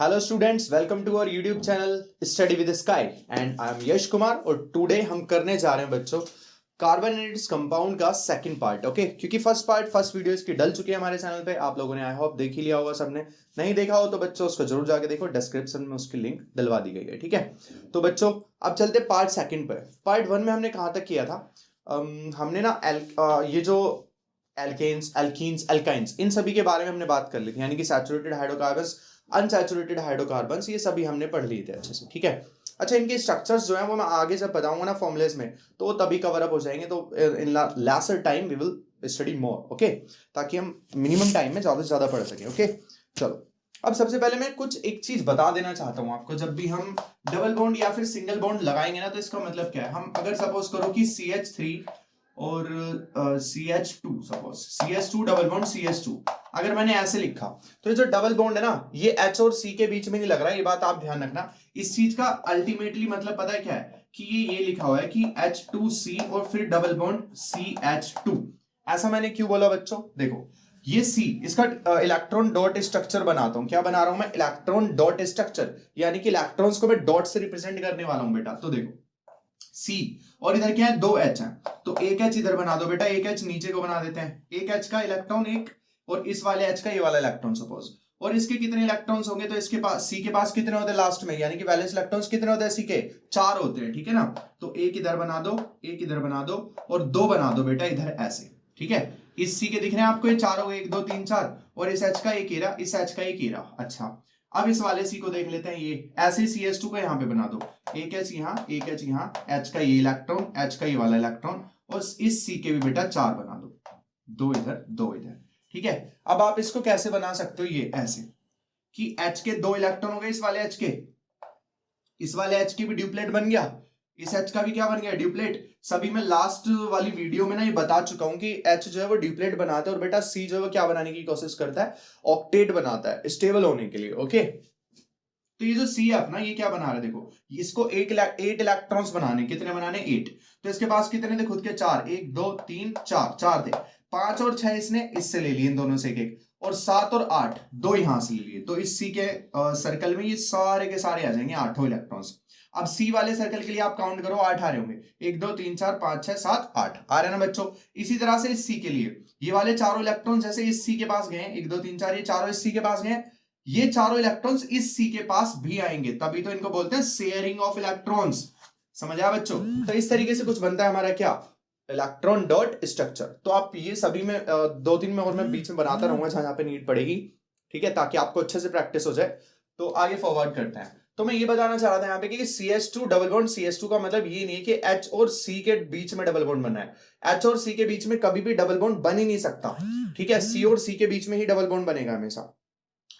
Hello students, welcome to our YouTube channel study with sky and I am Yash Kumar. और today हम करने जा रहे हैं बच्चों कार्बोनेटेड कंपाउंड का सेकंड पार्ट। ओके, क्योंकि फर्स्ट वीडियो इसकी डल चुकी है हमारे चैनल पे। आप लोगों ने आई होप देख ही लिया होगा, सबने नहीं देखा हो तो बच्चों उसको जरूर जाके देखो, डिस्क्रिप्शन में उसकी लिंक डलवा दी गई है। ठीक है, तो बच्चों अब चलते पार्ट सेकंड पर। पार्ट वन में हमने कहाँ तक किया था? हमने ना ये जो एल्केन्स, एल्कीन्स, एल्काइंस, इन सभी के बारे में हमने बात कर ली थी, यानी कि सैचुरेटेड हाइड्रोकार्बन्स, अनसैचुरेटेड हाइड्रोकार्बन्स, ये सभी हमने पढ़ लिए थे अच्छे से। ठीक है, अच्छा, इनके स्ट्रक्चर्स जो है वो मैं आगे जब बताऊंगा ना फॉर्मुलेज में, तो तभी कवर अप हो जाएंगे। तो in lesser time we will study more. Okay, ताकि हम मिनिमम टाइम में ज्यादा से ज्यादा पढ़ सकें। ओके, चलो अब सबसे पहले मैं कुछ एक चीज बता देना चाहता हूं आपको। जब भी हम डबल बॉन्ड या फिर सिंगल बॉन्ड लगाएंगे ना, तो इसका मतलब क्या है? हम अगर सपोज करो कि CH3 और CH2, suppose CH2 double bond CH2, अगर मैंने ऐसे लिखा, तो ये जो डबल बॉन्ड है ना, ये H और C के बीच में नहीं लग रहा है। ये बात आप ध्यान रखना। इस चीज का अल्टीमेटली मतलब पता है क्या है? कि ये लिखा हुआ है कि H2C और फिर डबल बॉन्ड CH2। ऐसा मैंने क्यों बोला बच्चों? देखो, ये C, इसका इलेक्ट्रॉन डॉट स्ट्रक्चर बनाता हूं। क्या बना रहा हूं मैं? इलेक्ट्रॉन डॉट स्ट्रक्चर, यानी कि इलेक्ट्रॉन्स को मैं डॉट से रिप्रेजेंट करने वाला हूं बेटा। तो देखो C, और इधर क्या है? दो H है, तो एक H इधर बना दो बेटा, एक H नीचे को बना देते हैं। एक H का इलेक्ट्रॉन एक, और इस वाले H का ये वाला इलेक्ट्रॉन सपोज। और इसके कितने इलेक्ट्रॉन्स होंगे? तो इसके पास, C के पास कितने होते हैं लास्ट में, यानी कि वैलेंस इलेक्ट्रॉन्स कितने होते हैं C के? 4 होते हैं। ठीक है ना? तो एक इधर बना दो, एक इधर बना दो, और दो बना दो बेटा इधर ऐसे। ठीक है, इस C के दिख रहे हैं आपको ये चार हो गए, 1 2 3 4, और इस H का एक ही रहा, इस H का एक ही रहा। अच्छा, अब इस वाले C को देख लेते हैं। ये ऐसे CH2 को यहां पे बना दो, एक H यहां, एक H यहां, H का ये इलेक्ट्रॉन, H का ये वाला इलेक्ट्रॉन, और इस C के भी बेटा 4 बना दो, दो इधर दो इधर। ठीक है, अब आप इसको कैसे बना सकते हो? ये ऐसे कि H के दो इलेक्ट्रॉन हो गए, इस वाले H के, इस वाले H की भी ड्यूप्लेट बन गया, इस H का भी क्या बन गया? ड्यूप्लेट। सभी मैं लास्ट वाली वीडियो में ना ये बता चुका हूं कि H जो है वो ड्यूप्लेट बनाता है, और बेटा C जो है वो क्या बनाने की कोशिश करता है? ऑक्टेट बनाता है, स्टेबल होने के लिए। ओके, तो ये जो C है अपना, ये क्या बना रहा है? देखो, इसको 8 इलेक्ट्रॉन्स बनाने, कितने बनाने? 8। तो इसके पास कितने थे खुद के? 4, 1 2 3 4, 4 थे। 5 और 6 इसने इससे ले लिए, इन दोनों से एक एक, और 7 और 8 दो यहां से ले लिए। तो इस C के सर्कल में ये सारे के सारे आ जाएंगे 8 इलेक्ट्रॉन्स। अब C वाले सर्कल के लिए आप काउंट करो, 8 आ रहे होंगे, 1 2 3 4 5 6 7 8 आ रहे हैं ना बच्चों? इसी तरह से इस C के लिए ये वाले चारों इलेक्ट्रॉन जैसे इस C के पास गए, 1 2 3 4, ये चारों इस C के पास गए, ये चारों इलेक्ट्रॉन्स इस C के पास भी आएंगे, तभी तो इनको बोलते हैं शेयरिंग ऑफ इलेक्ट्रॉन्स। समझ आया बच्चों? तो इस तरीके से कुछ बनता है हमारा क्या? Electron dot structure. तो आप ये सभी में 2-3 में और मैं बीच में बनाता रहूंगा जहां पे नीड पड़ेगी। ठीक है, ताकि आपको अच्छे से प्रैक्टिस हो जाए। तो आगे फॉरवर्ड करते हैं। तो मैं ये बताना चाह रहा था यहाँ पे कि CH2 डबल बॉन्ड CH2 का मतलब ये नहीं है कि H और C के बीच में डबल बॉन्ड बनना है। H और C के बीच में कभी भी डबल बॉन्ड बन ही नहीं सकता। ठीक है, C और C के बीच में ही डबल बॉन्ड बनेगा हमेशा।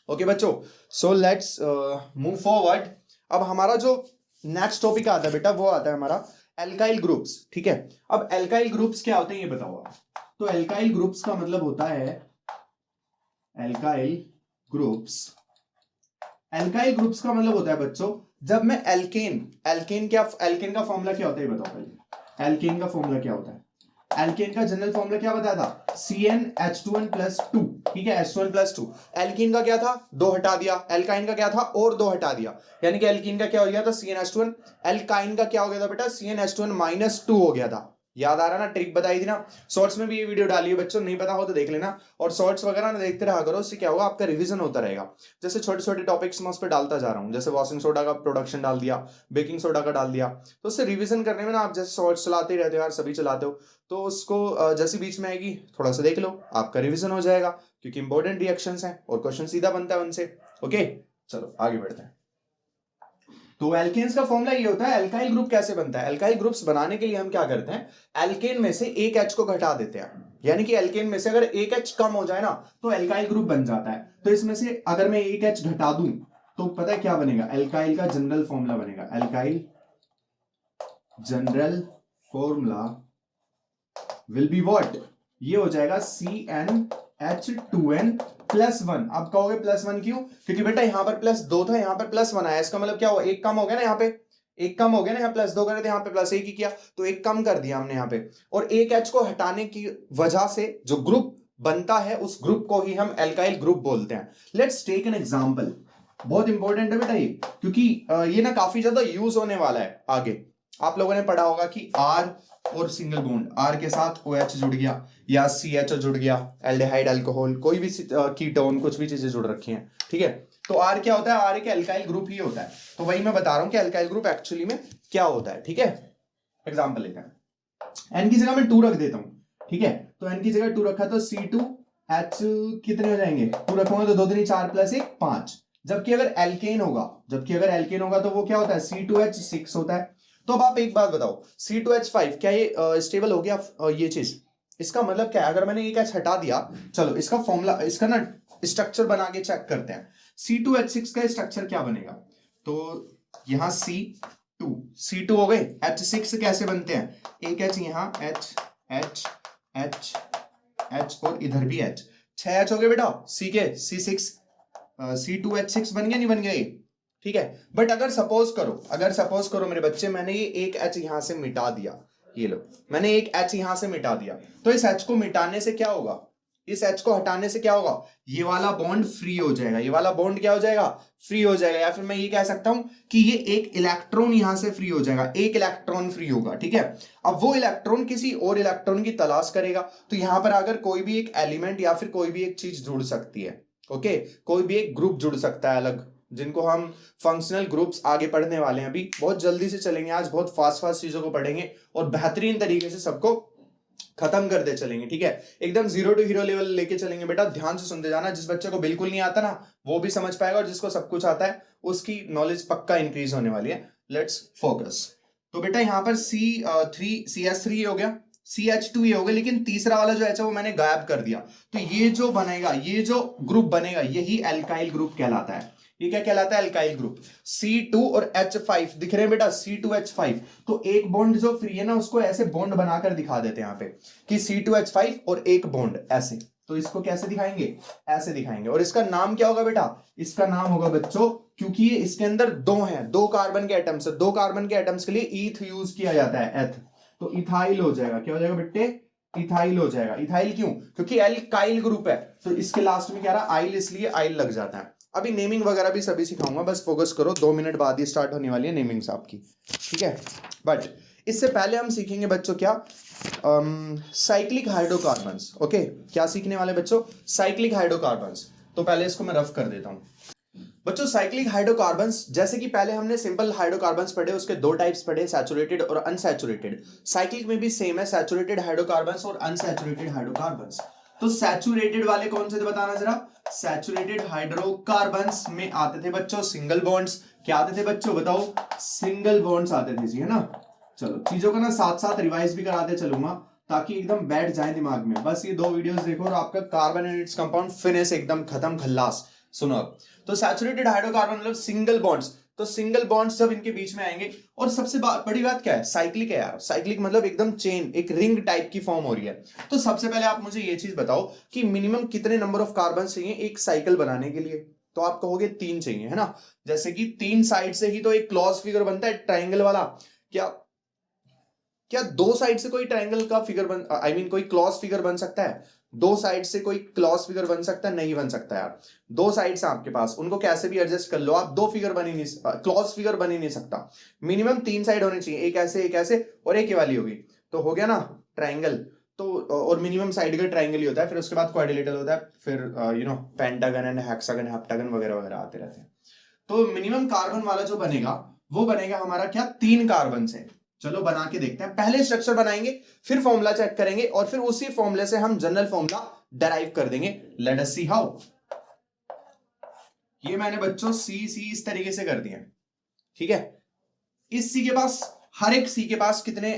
ओके बच्चों, सो लेट्स मूव फॉरवर्ड। अब हमारा जो नेक्स्ट टॉपिक आता है बेटा, वो आता है हमारा एल्काइल ग्रुप्स। ठीक है, अब एल्काइल ग्रुप्स क्या होते हैं ये बताओ आप। तो एल्काइल ग्रुप्स का मतलब होता है, एल्काइल ग्रुप्स, एल्काइल ग्रुप्स का मतलब होता है बच्चों, जब मैं एल्केन, एल्केन का फॉर्मूला क्या होता है ये बताओ पहले। एल्केन का फॉर्मूला क्या होता है? एल्केन का जनरल फॉर्मूला क्या बताया था? CnH2n+2। ठीक है, H2n+2। एल्कीन का क्या था? 2 हटा दिया। एल्काइन का क्या था? और 2 हटा दिया, यानी कि एल्कीन का क्या हो गया था? CnH2n। एल्काइन का क्या हो गया था बेटा? CnH2n-2 हो गया था। याद आ रहा ना? ट्रिक बताई थी ना? शॉर्ट्स में भी ये वीडियो डाली है बच्चों, नहीं पता हो तो देख लेना। और शॉर्ट्स वगैरह ना देखते रहा करो, उससे क्या होगा? आपका रिवीजन होता रहेगा। जैसे छोटे छोटे टॉपिक्स मैं उस पर डालता जा रहा हूँ, जैसे वॉशिंग सोडा का प्रोडक्शन डाल दिया, बेकिंग सोडा का डाल दिया, तो उससे रिवीजन करने में ना, आप जैसे शॉर्ट्स चलाते ही रहते हो यार, सभी चलाते हो, तो उसको जैसी बीच में आएगी थोड़ा सा देख लो, आपका रिवीजन हो जाएगा, क्योंकि इंपॉर्टेंट रिएक्शंस हैं और क्वेश्चन सीधा बनता है उनसे। ओके, चलो आगे बढ़ते हैं। तो एल्केन्स का फॉर्मूला ये होता है। एल्काइल ग्रुप कैसे बनता है? एल्काइल ग्रुप्स बनाने के लिए हम क्या करते हैं? एल्केन में से एक H को घटा देते हैं, यानी कि एल्केन में से अगर एक H कम हो जाए ना, तो एल्काइल ग्रुप बन जाता है। तो इसमें से अगर मैं एक H घटा दूं, तो पता है क्या बनेगा? एल्काइल का जनरल फॉर्मूला बनेगा। Alkyl general formula will be what? ये हो जाएगा CnH2n+1। आप कहोगे +1 क्यों? क्योंकि बेटा यहां पर +2 था, यहां पर +1 आया, इसका मतलब क्या हुआ? एक कम हो गया ना, यहाँ पे एक कम हो गया ना, यहाँ +2 करे थे, यहाँ पे +1 ही किया, तो एक कम कर दिया हमने यहाँ पे। और एक H को हटाने की वजह से जो ग्रुप बनता है, उस ग्रुप को ही हम एल्काइल ग्रुप बोलते हैं। Let's take an example. बहुत इंपॉर्टेंट है बेटा ये, क्योंकि ये ना काफी ज्यादा यूज होने वाला है आगे। आप लोगों ने पढ़ा होगा कि R और सिंगल बॉन्ड, R के साथ OH जुड़ गया या CHO जुड़ गया, एल्डिहाइड अल्कोहल, कोई भी कीटोन, कुछ भी चीजें जुड़ रखी हैं, ठीक है। तो R क्या होता है, R एक एल्काइल ग्रुप ही होता है। तो वही मैं बता रहा हूं कि एल्काइल ग्रुप एक्चुअली में क्या होता है, ठीक है। एग्जाम्पल लेते हैं, N की जगह मैं 2 रख देता हूं, ठीक है। तो N की जगह 2 रखा तो C2H कितने हो जाएंगे, 2 रखूंगा तो 2 3 4 + 1 5। जबकि अगर एल्केन होगा तो वो क्या होता है, C2H6 होता है। तो अब आप एक बात बताओ, C2H5 क्या ये स्टेबल हो गया ये चीज? इसका मतलब क्या है, अगर मैंने एक H हटा दिया, चलो इसका फॉर्मूला, इसका ना स्ट्रक्चर बना के चेक करते हैं। C2H6 का स्ट्रक्चर क्या बनेगा, तो यहां C2 हो गए, H6 कैसे बनते हैं, एक H यहाँ, H और इधर भी H, 6 H हो गए बेटा, C6 C2H6 बन गया, नहीं बन गया ये, ठीक है। बट अगर सपोज करो मेरे बच्चे, मैंने ये एक H यहां से मिटा दिया, ये लो, मैंने एक H यहां से मिटा दिया, तो इस H को मिटाने से क्या होगा, इस H को हटाने से क्या होगा, ये वाला बॉन्ड फ्री हो जाएगा, ये वाला बॉन्ड क्या हो जाएगा, फ्री हो जाएगा। या फिर मैं ये कह सकता हूं कि ये एक इलेक्ट्रॉन यहां से फ्री हो जाएगा, एक इलेक्ट्रॉन फ्री होगा, ठीक है। अब वो इलेक्ट्रॉन किसी और इलेक्ट्रॉन की तलाश करेगा, तो यहां पर अगर कोई भी एक एलिमेंट या फिर कोई भी एक चीज जुड़ सकती है, ओके, कोई भी एक ग्रुप जुड़ सकता है अलग, जिनको हम फंक्शनल ग्रुप्स आगे पढ़ने वाले हैं, अभी बहुत जल्दी से चलेंगे, आज बहुत फास्ट चीजों को पढ़ेंगे और बेहतरीन तरीके से सबको खत्म कर दे चलेंगे, ठीक है। एकदम 0 to हीरो लेवल लेके चलेंगे बेटा, ध्यान से सुनते जाना। जिस बच्चे को बिल्कुल नहीं आता ना, वो भी समझ पाएगा, और जिसको सब कुछ आता है उसकी नॉलेज पक्का इंक्रीज होने वाली है। Let's focus. तो बेटा यहाँ पर CS3 हो गया, CH2 ये हो गया, लेकिन तीसरा वाला जो H है वो मैंने गायब कर दिया। तो ये जो बनेगा, ये जो ग्रुप बनेगा, यही एल्काइल ग्रुप कहलाता है। ये क्या कहलाता है, एल्काइल ग्रुप। C2 और H5 दिख रहे हैं बेटा, C2H5। तो एक बॉन्ड जो फ्री है ना, उसको ऐसे बॉन्ड बनाकर दिखा देते हैं यहाँ पे कि C2H5 और एक बॉन्ड ऐसे। तो इसको कैसे दिखाएंगे, ऐसे दिखाएंगे। और इसका नाम क्या होगा बेटा, इसका नाम होगा बच्चों, क्योंकि ये इसके अंदर दो हैं, 2 कार्बन के एटम्स है, 2 कार्बन के एटम्स के लिए ईथ यूज किया जाता है, एथ। तो इथाइल हो जाएगा, क्या हो जाएगा बेटे, इथाइल हो जाएगा। इथाइल क्यों, क्योंकि एल्काइल ग्रुप है, तो इसके लास्ट में क्या रहा, आइल, इसलिए आइल लग जाता है। अभी नेमिंग वगैरह भी सभी सिखाऊंगा, बस फोकस करो, 2 मिनट बाद ही स्टार्ट होने वाली है नेमिंग्स आपकी, ठीक है। बट इससे पहले हम सीखेंगे बच्चों क्या, साइक्लिक हाइड्रोकार्बन्स। ओके, क्या सीखने वाले बच्चों, साइक्लिक हाइड्रोकार्बन्स। तो पहले इसको मैं रफ कर देता हूं बच्चों। साइक्लिक हाइड्रोकार्बन्स, जैसे कि पहले हमने सिंपल हाइड्रोकार्बन्स पढ़े, उसके 2 टाइप्स पढ़े, सैचुरेटेड और अनसैचुरेटेड। साइक्लिक में भी सेम है, सैचुरेटेड हाइड्रोकार्बन्स और अनसैचुरेटेड हाइड्रोकार्बन्स। तो सैचुरेटेड वाले कौन से थे बताना जरा, सैचुरेटेड हाइड्रोकार्बन्स में आते थे बच्चों सिंगल बॉन्ड्स। क्या आते थे बच्चों बताओ, सिंगल बॉन्ड्स आते थे जी, है ना। चलो चीजों का ना साथ साथ रिवाइज भी कराते चलूंगा, ताकि एकदम बैठ जाए दिमाग में। बस ये 2 वीडियोस देखो और आपका carbon and its compound finish, एकदम खत्म, खल्लास। सुनो, तो सैचुरेटेड हाइड्रोकार्बन मतलब सिंगल बॉन्ड्स। तो सिंगल बॉन्ड्स जब इनके बीच में आएंगे, और सबसे बड़ी बात क्या है, साइक्लिक है यार। साइक्लिक मतलब एकदम चेन, एक रिंग टाइप की फॉर्म हो रही है। तो सबसे पहले आप मुझे ये चीज बताओ कि मिनिमम कितने नंबर ऑफ कार्बन चाहिए एक साइकिल बनाने के लिए। तो आप कहोगे 3 चाहिए, है ना। जैसे कि 3 साइड से ही तो एक क्लॉज फिगर बनता है, ट्राइंगल वाला। क्या क्या 2 साइड से कोई ट्राइंगल का फिगर कोई क्लॉज फिगर बन सकता है? 2 साइड से कोई क्लॉज फिगर बन सकता है? नहीं बन सकता यार। 2 साइड से आपके पास, उनको कैसे भी एडजस्ट कर लो आप, 2 फिगर बन ही नहीं, क्लॉज फिगर बन ही नहीं सकता। मिनिमम 3 साइड होने चाहिए, एक ऐसे और एक ये वाली होगी, तो हो गया ना ट्राइंगल। तो और मिनिमम साइड का ट्राइंगल ही होता है, फिर उसके बाद क्वाड्रिलेटरल होता है, फिर पेंटागन एंड हेक्सागन, हेप्टागन वगैरह वगैरह आते रहते हैं। तो मिनिमम कार्बन वाला जो बनेगा, वो बनेगा हमारा क्या, 3 कार्बन से। चलो बना के देखते हैं, पहले स्ट्रक्चर बनाएंगे, फिर फॉर्मूला चेक करेंगे, और फिर उसी फॉर्मूले से हम जनरल फॉर्मूला डराइव कर देंगे। Let us see how. ये मैंने बच्चों सी इस तरीके से कर दिया, ठीक है। इस सी के पास, हर एक सी के पास कितने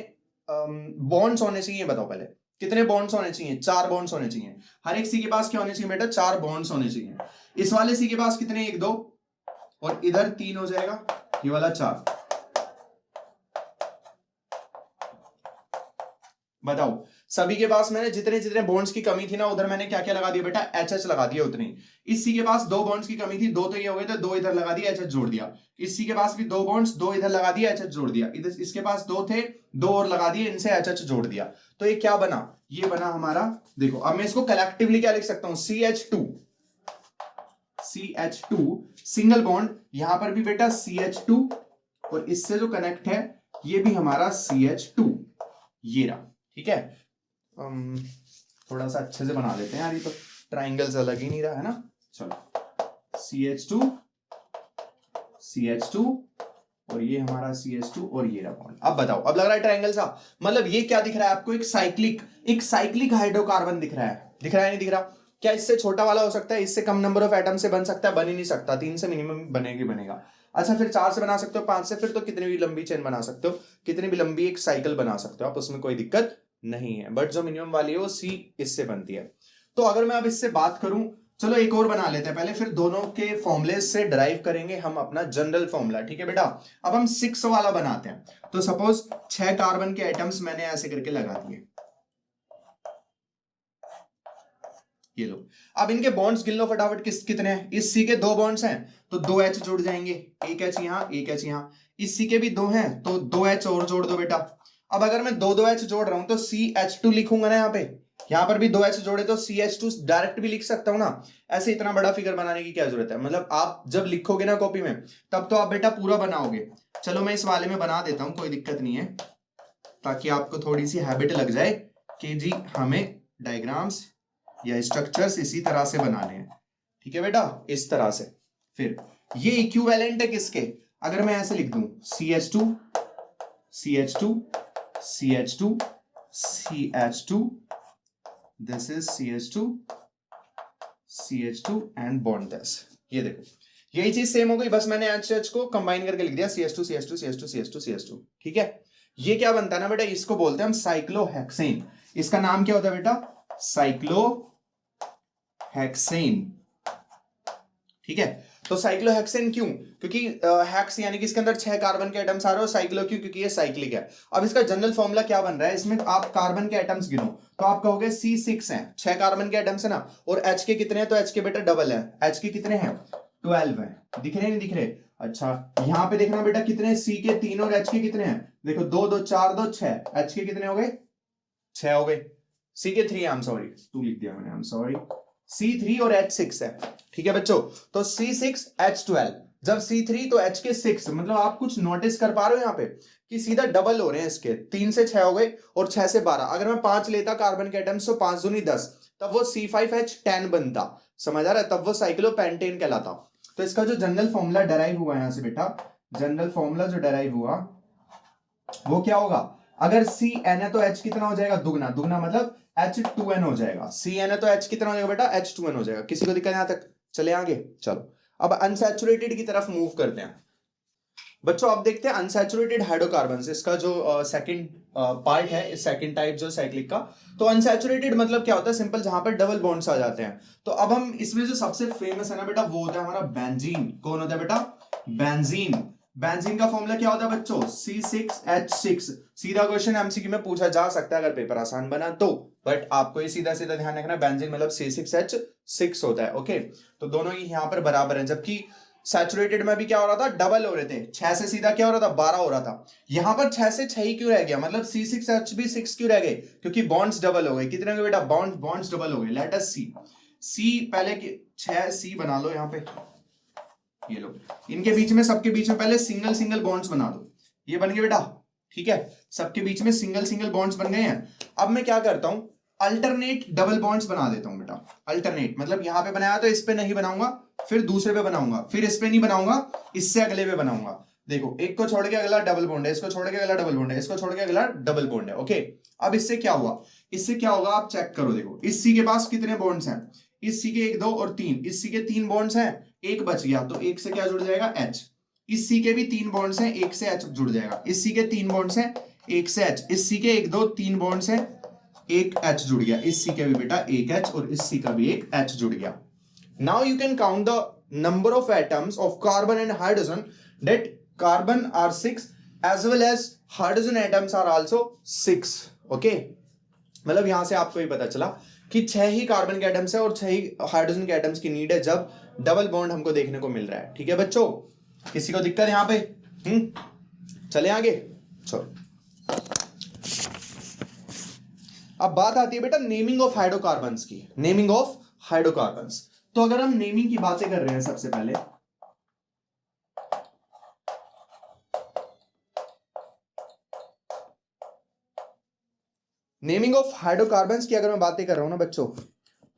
बॉन्ड्स होने चाहिए बताओ पहले, कितने बॉन्ड्स होने चाहिए? 4 बॉन्ड्स होने चाहिए। हर एक सी के पास क्या होने चाहिए बेटा, 4 बॉन्ड्स होने चाहिए। इस वाले सी के पास कितने, 1 2, और इधर 3 हो जाएगा, ये वाला 4। बताओ, सभी के पास मैंने जितने जितने बॉन्ड्स की कमी थी ना, उधर मैंने क्या क्या लगा दिया बेटा, एच लगा दिया उतनी। इस सी के पास 2 बॉन्ड्स की कमी थी, 2 तो ये हो गए थे, 2 इधर लगा दिया, एच जोड़ दिया। इस सी के पास भी 2 बॉन्ड्स, 2 इधर लगा दिया, एच जोड़ दिया। इधर इसके पास 2 थे, 2 और लगा दिए, इनसे एच जोड़ दिया। तो ये क्या बना, ये बना हमारा, देखो अब मैं इसको कलेक्टिवली क्या लिख सकता हूं, CH2 CH2 सिंगल बॉन्ड, यहां पर भी बेटा CH2 और इससे जो कनेक्ट है ये भी हमारा CH2, ये रहा। ठीक है, थोड़ा सा अच्छे से बना देते हैं यार, ये तो ट्राइंगल्स अलग ही नहीं रहा है ना। चलो CH2 CH2 और ये हमारा CH2 और ये रहा बॉन्ड। अब बताओ, अब लग रहा है ट्राइंगल सा, मतलब ये क्या दिख रहा है आपको, एक साइक्लिक हाइड्रोकार्बन दिख रहा है, दिख रहा है नहीं दिख रहा? क्या इससे छोटा वाला हो सकता है? इससे कम नंबर ऑफ एटम से बन सकता है? बन ही नहीं सकता, 3 से मिनिमम बनेगा। अच्छा फिर 4 से बना सकते हो, 5 से, फिर तो कितनी भी लंबी चेन बना सकते हो, कितनी भी लंबी एक साइकिल बना सकते हो आप, उसमें कोई दिक्कत नहीं है। बट जो मिनिमम वाली है वो C इससे बनती है। तो अगर मैं अब इससे बात करूं, चलो एक और बना लेते हैं पहले, फिर दोनों के फॉर्मूले से ड्राइव करेंगे हम अपना जनरल फॉर्मूला। ठीक है बेटा, अब हम 6 वाला बनाते हैं। तो सपोज 6 कार्बन के एटम्स मैंने ऐसे करके लगा दिए, ये लो। अब इनके बॉन्ड्स गिन लो फटाफट, कितने हैं? इस C के 2 बॉन्ड्स हैं तो 2 H जुड़ जाएंगे, एक H यहां, एक H यहां। इस C के भी 2 हैं तो 2 H और जोड़ दो बेटा। अब अगर मैं 2 H जोड़ रहा हूं तो CH2 लिखूंगा ना यहां पर भी 2 H जोड़े तो CH2 डायरेक्ट भी लिख सकता हूं ना। ऐसे इतना बड़ा फिगर बनाने की क्या जरूरत है, मतलब आप जब लिखोगे ना कॉपी में तब तो आप बेटा पूरा बनाओगे। चलो मैं इस वाले में बना देता हूं, कोई दिक्कत नहीं है, ताकि आपको थोड़ी सी हैबिट लग जाए कि जी हमें डायग्राम्स या स्ट्रक्चर्स इसी तरह से बनाने हैं। ठीक है बेटा, इस तरह से। फिर ये इक्विवेलेंट है किसके? अगर मैं ऐसे लिख दूं CH2 CH2 CH2 CH2, this is CH2 CH2 and bond this. ये देखो यही चीज सेम हो गई, बस मैंने HH को कंबाइन करके लिख दिया CH2 CH2 CH2 CH2 CH2। ठीक है, ये क्या बनता है ना बेटा, इसको बोलते हैं हम साइक्लोहेक्सेन। इसका नाम क्या होता है बेटा? साइक्लोहेक्सेन। ठीक है, तो साइक्लोहेक्सेन क्यों? क्योंकि हेक्स यानी कि इसके अंदर 6 कार्बन के एटम्स आ रहे हो। साइक्लो क्यों? क्योंकि ये साइक्लिक है। अब इसका जनरल फॉर्मूला क्या बन रहा है, इसमें आप कार्बन के एटम्स गिनो तो आप कहोगे C6 हैं, 6 कार्बन के एटम्स है ना, और H के कितने हैं? तो H के बेटा डबल है, H के कितने हैं? 12 हैं। दिख रहे नहीं दिख रहे? अच्छा यहां पे देखना बेटा कितने, C के 3 और H के कितने हैं? देखो 2 2 4 2 6, H के कितने हो गए? 6 हो गए। C के 3, आई एम सॉरी 2 लिख दिया मैंने, आई एम सॉरी, C3 और H6 है। ठीक है बच्चों, तो C6 H12, जब C3 तो H के 6, मतलब आप कुछ नोटिस कर पा रहे हो यहाँ पे कि सीधा डबल हो रहे हैं इसके, 3 से 6 हो गए और 6 से 12। अगर मैं 5 लेता कार्बन के एटम्स तो 5 दूनी 10, तब वो C5H10 बनता। समझ आ रहा है? तब वो साइक्लोपेंटेन कहलाता। तो इसका जो जनरल फॉर्मूला डेराइव हुआ यहां से बेटा, जनरल फॉर्मूला जो डेराइव हुआ वो क्या होगा? अगर CN है तो H कितना हो जाएगा? दुगना, दुगना मतलब H2N हो जाएगा। CN है तो H कितना हो जाएगा बेटा? H2N हो जाएगा। किसी को दिक्कत यहां तक? चले आगे, चलो अब अनसैचुरेटेड की तरफ मूव करते हैं बच्चों। अब देखते हैं अनसैचुरेटेड हाइड्रोकार्बन्स, इसका जो सेकंड पार्ट है, इस सेकंड टाइप जो साइक्लिक का। तो अनसैचुरेटेड मतलब क्या होता है? सिंपल, जहां पर डबल बॉन्ड्स आ जाते हैं। तो अब हम इसमें जो सबसे फेमस है ना बेटा, वो होता है हमारा बेंजीन। कौन होता है बेटा? बेंजीन। बेंजीन का फॉर्मूला क्या होता है बच्चों? C6H6। सीधा क्वेश्चन एमसीक्यू में पूछा जा सकता है अगर पेपर आसान बना तो, बट आपको ये सीधा सीधा ध्यान रखना, बेंजीन मतलब C6H6 होता है। ओके, तो दोनों ही यहां पर बराबर हैं, जबकि सैचुरेटेड में भी क्या हो रहा था? डबल हो रहे थे। 6 से सीधा क्या हो रहा था? 12 हो रहा था। यहां पर 6 से 6 ही क्यों रह गया? मतलब C6H भी 6 क्यों रह गए? क्योंकि बॉन्ड्स डबल हो गए। कितने हो गए बेटा? बॉन्ड्स डबल हो गए। लेट अस सी पहले 6C बना लो यहां पे, ये लो। इनके बीच में, सबके बीच में पहले सिंगल सिंगल बॉन्ड्स बना दो। ये बन गए बेटा, ठीक है, सबके बीच में सिंगल सिंगल बॉन्ड्स बन गए हैं। अब मैं क्या करता हूं? अल्टरनेट डबल बॉन्ड्स बना देता हूं बेटा। अल्टरनेट मतलब यहां पे बनाया तो इस पे नहीं बनाऊंगा, फिर दूसरे पे बनाऊंगा, फिर इस पे नहीं बनाऊंगा, इससे अगले पे बनाऊंगा। देखो एक को छोड़ के अगला डबल बॉन्ड है, इसको छोड़ के अगला डबल बॉन्ड है, इसको छोड़ के अगला डबल बॉन्ड है। ओके, अब इससे क्या हुआ? इससे क्या होगा आप चेक करो। देखो इस C के पास कितने बॉन्ड्स हैं? इस C के 1 2 और 3, इस C के 3 बॉन्ड्स हैं, एक बच गया तो एक से क्या जुड़ जाएगा? H। इस C के भी 3 बॉन्ड्स हैं, एक से H जुड़ जाएगा। इस C के 3 बॉन्ड्स हैं, एक से H। इस C के 1 2 3 बॉन्ड्स हैं, एक H जुड़ गया। इस C के भी बेटा एक H और इस C का भी एक H जुड़ गया। Now you can count the number of atoms of carbon and hydrogen, that carbon are 6 as well as hydrogen atoms are also 6. Okay, मतलब यहां से आपको ये पता चला कि 6 ही कार्बन के एटम्स है और 6 ही हाइड्रोजन के एटम्स की नीड है जब डबल बॉन्ड हमको देखने को मिल रहा है। ठीक है बच्चों, किसी को दिक्कत यहां पे? चले आगे, चलो। अब बात आती है बेटा नेमिंग ऑफ हाइड्रोकार्बन्स की। नेमिंग ऑफ हाइड्रोकार्बन्स, तो अगर हम नेमिंग की बातें कर रहे हैं, सबसे पहले नेमिंग ऑफ हाइड्रोकार्बन्स की अगर मैं बातें कर रहा हूं ना बच्चों,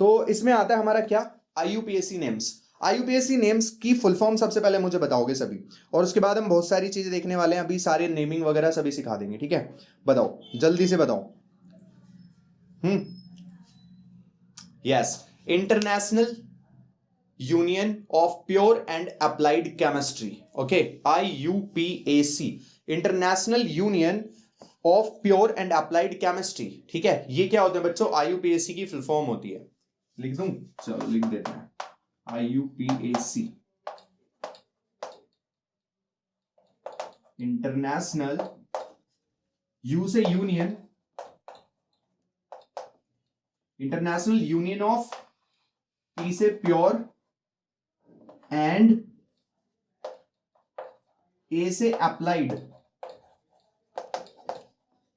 तो इसमें आता है हमारा क्या, आईयूपीएसी नेम्स। आईयूपीएसी नेम्स की फुल फॉर्म सबसे पहले मुझे बताओगे सभी, और उसके बाद हम बहुत सारी चीजें देखने वाले हैं, अभी सारे नेमिंग वगैरह सभी सिखा देंगे, ठीक है। बताओ जल्दी से बताओ। Yes, international union of pure and applied chemistry, okay, IUPAC, international union of pure and applied chemistry, ठीक है। ये क्या होते हैं बच्चों, आईयूपीएसी की फुल फॉर्म होती है। लिख दूं, चलो लिख देते हैं, आईयूपीएसी, इंटरनेशनल, यू से union, international union of, P से प्योर, एंड ए से अप्लाइड,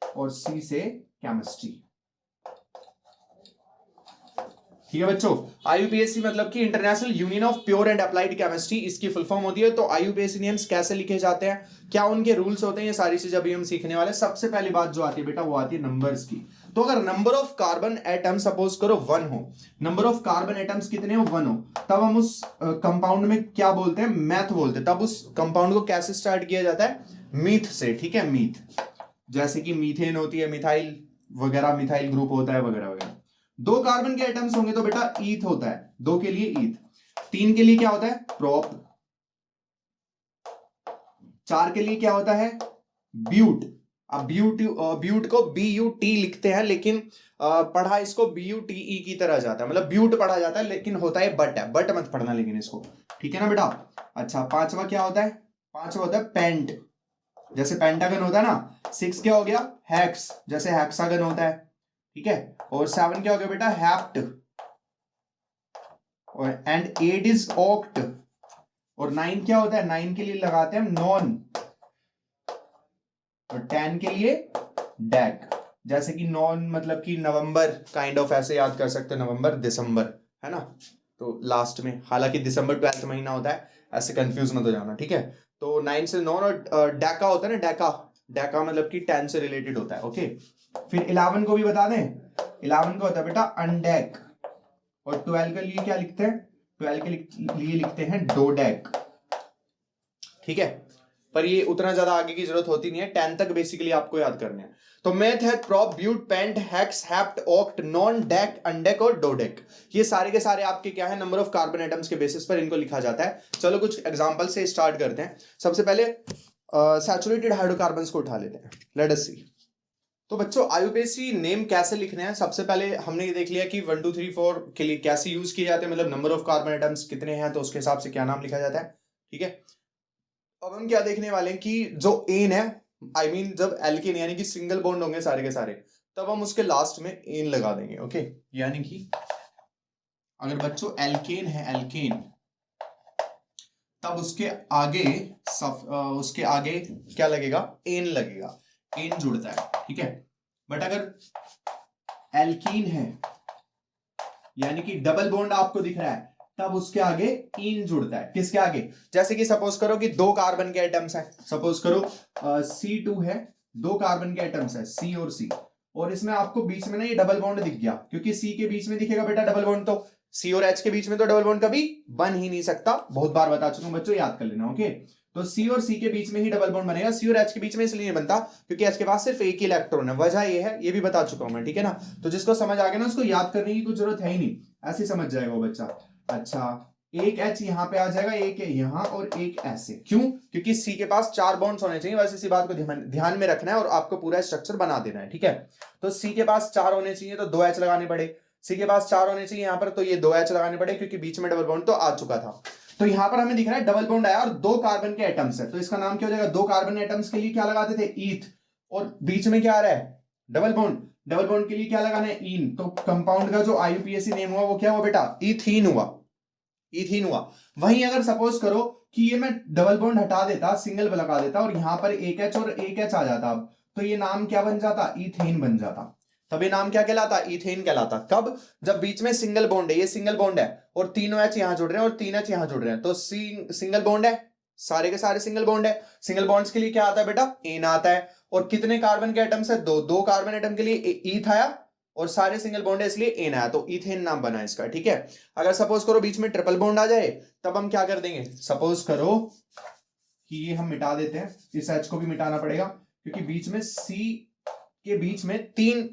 और सी से केमिस्ट्री, ठीक है बच्चों। आईयूपीएसी मतलब कि international union of pure and applied chemistry, इसकी फुल फॉर्म होती है। तो आईयूपीएसी नेम्स कैसे लिखे जाते हैं, क्या उनके रूल्स होते हैं, ये सारी चीजें अभी हम सीखने वाले। सबसे पहली बात जो आती है बेटा, वो आती है नंबर्स की। तो अगर number of carbon atom suppose करो 1 हो, नंबर ऑफ कार्बन एटम्स कितने हो, 1 हो, तब हम उस कंपाउंड में क्या बोलते हैं, मैथ बोलते हैं। तब उस कंपाउंड को कैसे स्टार्ट किया जाता है, मीथ से, ठीक है, मीथ। जैसे कि मीथेन होती है, मिथाइल वगैरह, मिथाइल ग्रुप होता है वगैरह वगैरह। 2 कार्बन के एटम्स होंगे तो बेटा ईथ होता है, 2 के लिए ईथ, 3 के लिए क्या होता है, प्रोप, 4 के लिए क्या होता है, ब्यूट। अब ब्यूट को BUT लिखते हैं, लेकिन पढ़ा इसको BUTE की तरह जाता है, मतलब ब्यूट पढ़ा जाता है, लेकिन होता है बट, है बट मत पढ़ना लेकिन इसको, ठीक है ना बेटा। अच्छा, 5वां क्या होता है, 5वां होता है पेंट, जैसे पेंटागन होता है ना। 6 क्या हो गया, हेक्स, जैसे हेक्सागन होता है, ठीक है। और 7 क्या हो गया बेटा, हेप्ट, और एंड 8 इज ऑक्ट। और 9 क्या होता है, 9 के लिए लगाते हैं हम नॉन, और 10 के लिए डेक, जैसे कि नॉन मतलब कि नवंबर, काइंड ऑफ ऐसे याद कर सकते हैं, नवंबर दिसंबर, है ना। तो लास्ट में, हालांकि दिसंबर 12th महीना होता है, ऐसे कंफ्यूज मत हो जाना, ठीक है। तो 9 से नॉन, और डेका होता है ना, डेका, डेका मतलब कि 10 से रिलेटेड होता है, ओके। फिर 11 को भी बता दें, 11 को होता है बेटा अनडेक, और 12 के लिए क्या लिखते हैं, 12 के लिए लिखते हैं डोडेक, ठीक है। पर ये उतना ज्यादा आगे की जरूरत होती नहीं है, 10 तक बेसिकली आपको याद करने हैं। तो मेथ है prop, but, pent, hex, hept, oct, non, dec, undec और डोडेक। ये सारे के सारे आपके क्या है, नंबर ऑफ कार्बन एटम्स के बेसिस पर इनको लिखा जाता है। चलो कुछ एग्जांपल से स्टार्ट करते हैं। सबसे पहले सैचुरेटेड हाइड्रोकार्बन्स को उठा लेते हैं, लेट अस सी। तो बच्चों आईयूपीएसी नेम कैसे लिखने हैं, सबसे पहले हमने ये देख लिया कि 1 2 3 4 के लिए कैसे यूज किए जाते हैं, मतलब नंबर ऑफ कार्बन एटम्स कितने हैं तो उसके हिसाब से क्या नाम लिखा जाता है, ठीक है। अब हम क्या देखने वाले हैं कि जो एन है, आई मीन जब एल्केन यानी कि सिंगल बॉन्ड होंगे सारे के सारे, तब हम उसके लास्ट में एन लगा देंगे, ओके। यानी कि अगर बच्चों एल्केन है, एल्केन, तब उसके आगे क्या लगेगा, एन लगेगा, एन जुड़ता है, ठीक है। बट अगर एल्कीन है यानी कि डबल बॉन्ड आपको दिख रहा है, तब उसके आगे इन जुड़ता है, किसके आगे, जैसे कि सपोज करो कि 2 कार्बन के एटम्स है, सपोज करो C2 है, 2 कार्बन के एटम्स है C और C, और इसमें आपको बीच में ना ये डबल बॉन्ड दिख गया, क्योंकि C के बीच में दिखेगा बेटा डबल बॉन्ड, तो C और H के बीच में तो डबल बॉन्ड कभी बन ही नहीं सकता, बहुत बार बता चुका हूं बच्चों, याद कर लेना, ओके। तो C और C के बीच में ही डबल बॉन्ड बनेगा, C और H के बीच में इसलिए नहीं बनता क्योंकि H के पास सिर्फ एक ही इलेक्ट्रॉन है, वजह ये है, ये भी बता चुका हूं मैं, ठीक है ना। तो जिसको समझ आ गया ना, उसको याद करने की कुछ जरूरत है ही नहीं, ऐसे समझ जाएगा वो बच्चा। अच्छा, एक H यहाँ पे आ जाएगा, एक यहाँ और एक ऐसे, क्यों, क्योंकि C के पास 4 बॉन्ड्स होने चाहिए, वैसे इसी बात को ध्यान में रखना है और आपको पूरा स्ट्रक्चर बना देना है, ठीक है। तो C के पास 4 होने चाहिए तो 2 H लगाने पड़े, C के पास 4 होने चाहिए यहाँ पर, तो ये 2 H लगाने पड़े, क्योंकि बीच में डबल बॉन्ड तो आ चुका था। तो यहां पर हमें दिख रहा है डबल बॉन्ड आया और 2 कार्बन के एटम्स है, तो इसका नाम क्या हो जाएगा, 2 कार्बन एटम्स के लिए क्या लगाते थे, ईथ, और बीच में क्या आ रहा है, डबल बॉन्ड, डबल बॉन्ड के लिए क्या लगाना है, इन। तो कंपाउंड का जो आईयूपीएसी नेम हुआ वो क्या हुआ बेटा, इथीन हुआ, इथीन हुआ। वहीं अगर सपोज करो कि ये मैं डबल बॉन्ड हटा देता, सिंगल लगा देता और यहां पर एक H और एक H आ जाता, तो ये नाम क्या बन जाता, इथेन बन जाता। तब ये नाम क्या कहलाता? इथेन कहलाता। कब? जब बीच में सिंगल बॉन्ड है, ये सिंगल बॉन्ड है और तीनों एच यहां जुड़ रहे हैं और 3 एच यहां जुड़ रहे हैं, तो सिंगल बॉन्ड है, सारे के सारे सिंगल बॉन्ड है। सिंगल बॉन्ड्स के लिए क्या आता है बेटा? एन आता है। और कितने कार्बन के एटम्स है? दो कार्बन एटम के लिए ईथ आया और सारे सिंगल बॉन्ड है इसलिए एन आया, तो इथेन नाम बना इसका। ठीक है। अगर सपोज करो बीच में ट्रिपल बॉन्ड आ जाए तब हम क्या कर देंगे? सपोज करो कि ये हम मिटा देते हैं, इस एच को भी मिटाना पड़ेगा क्योंकि बीच में सी के बीच में 3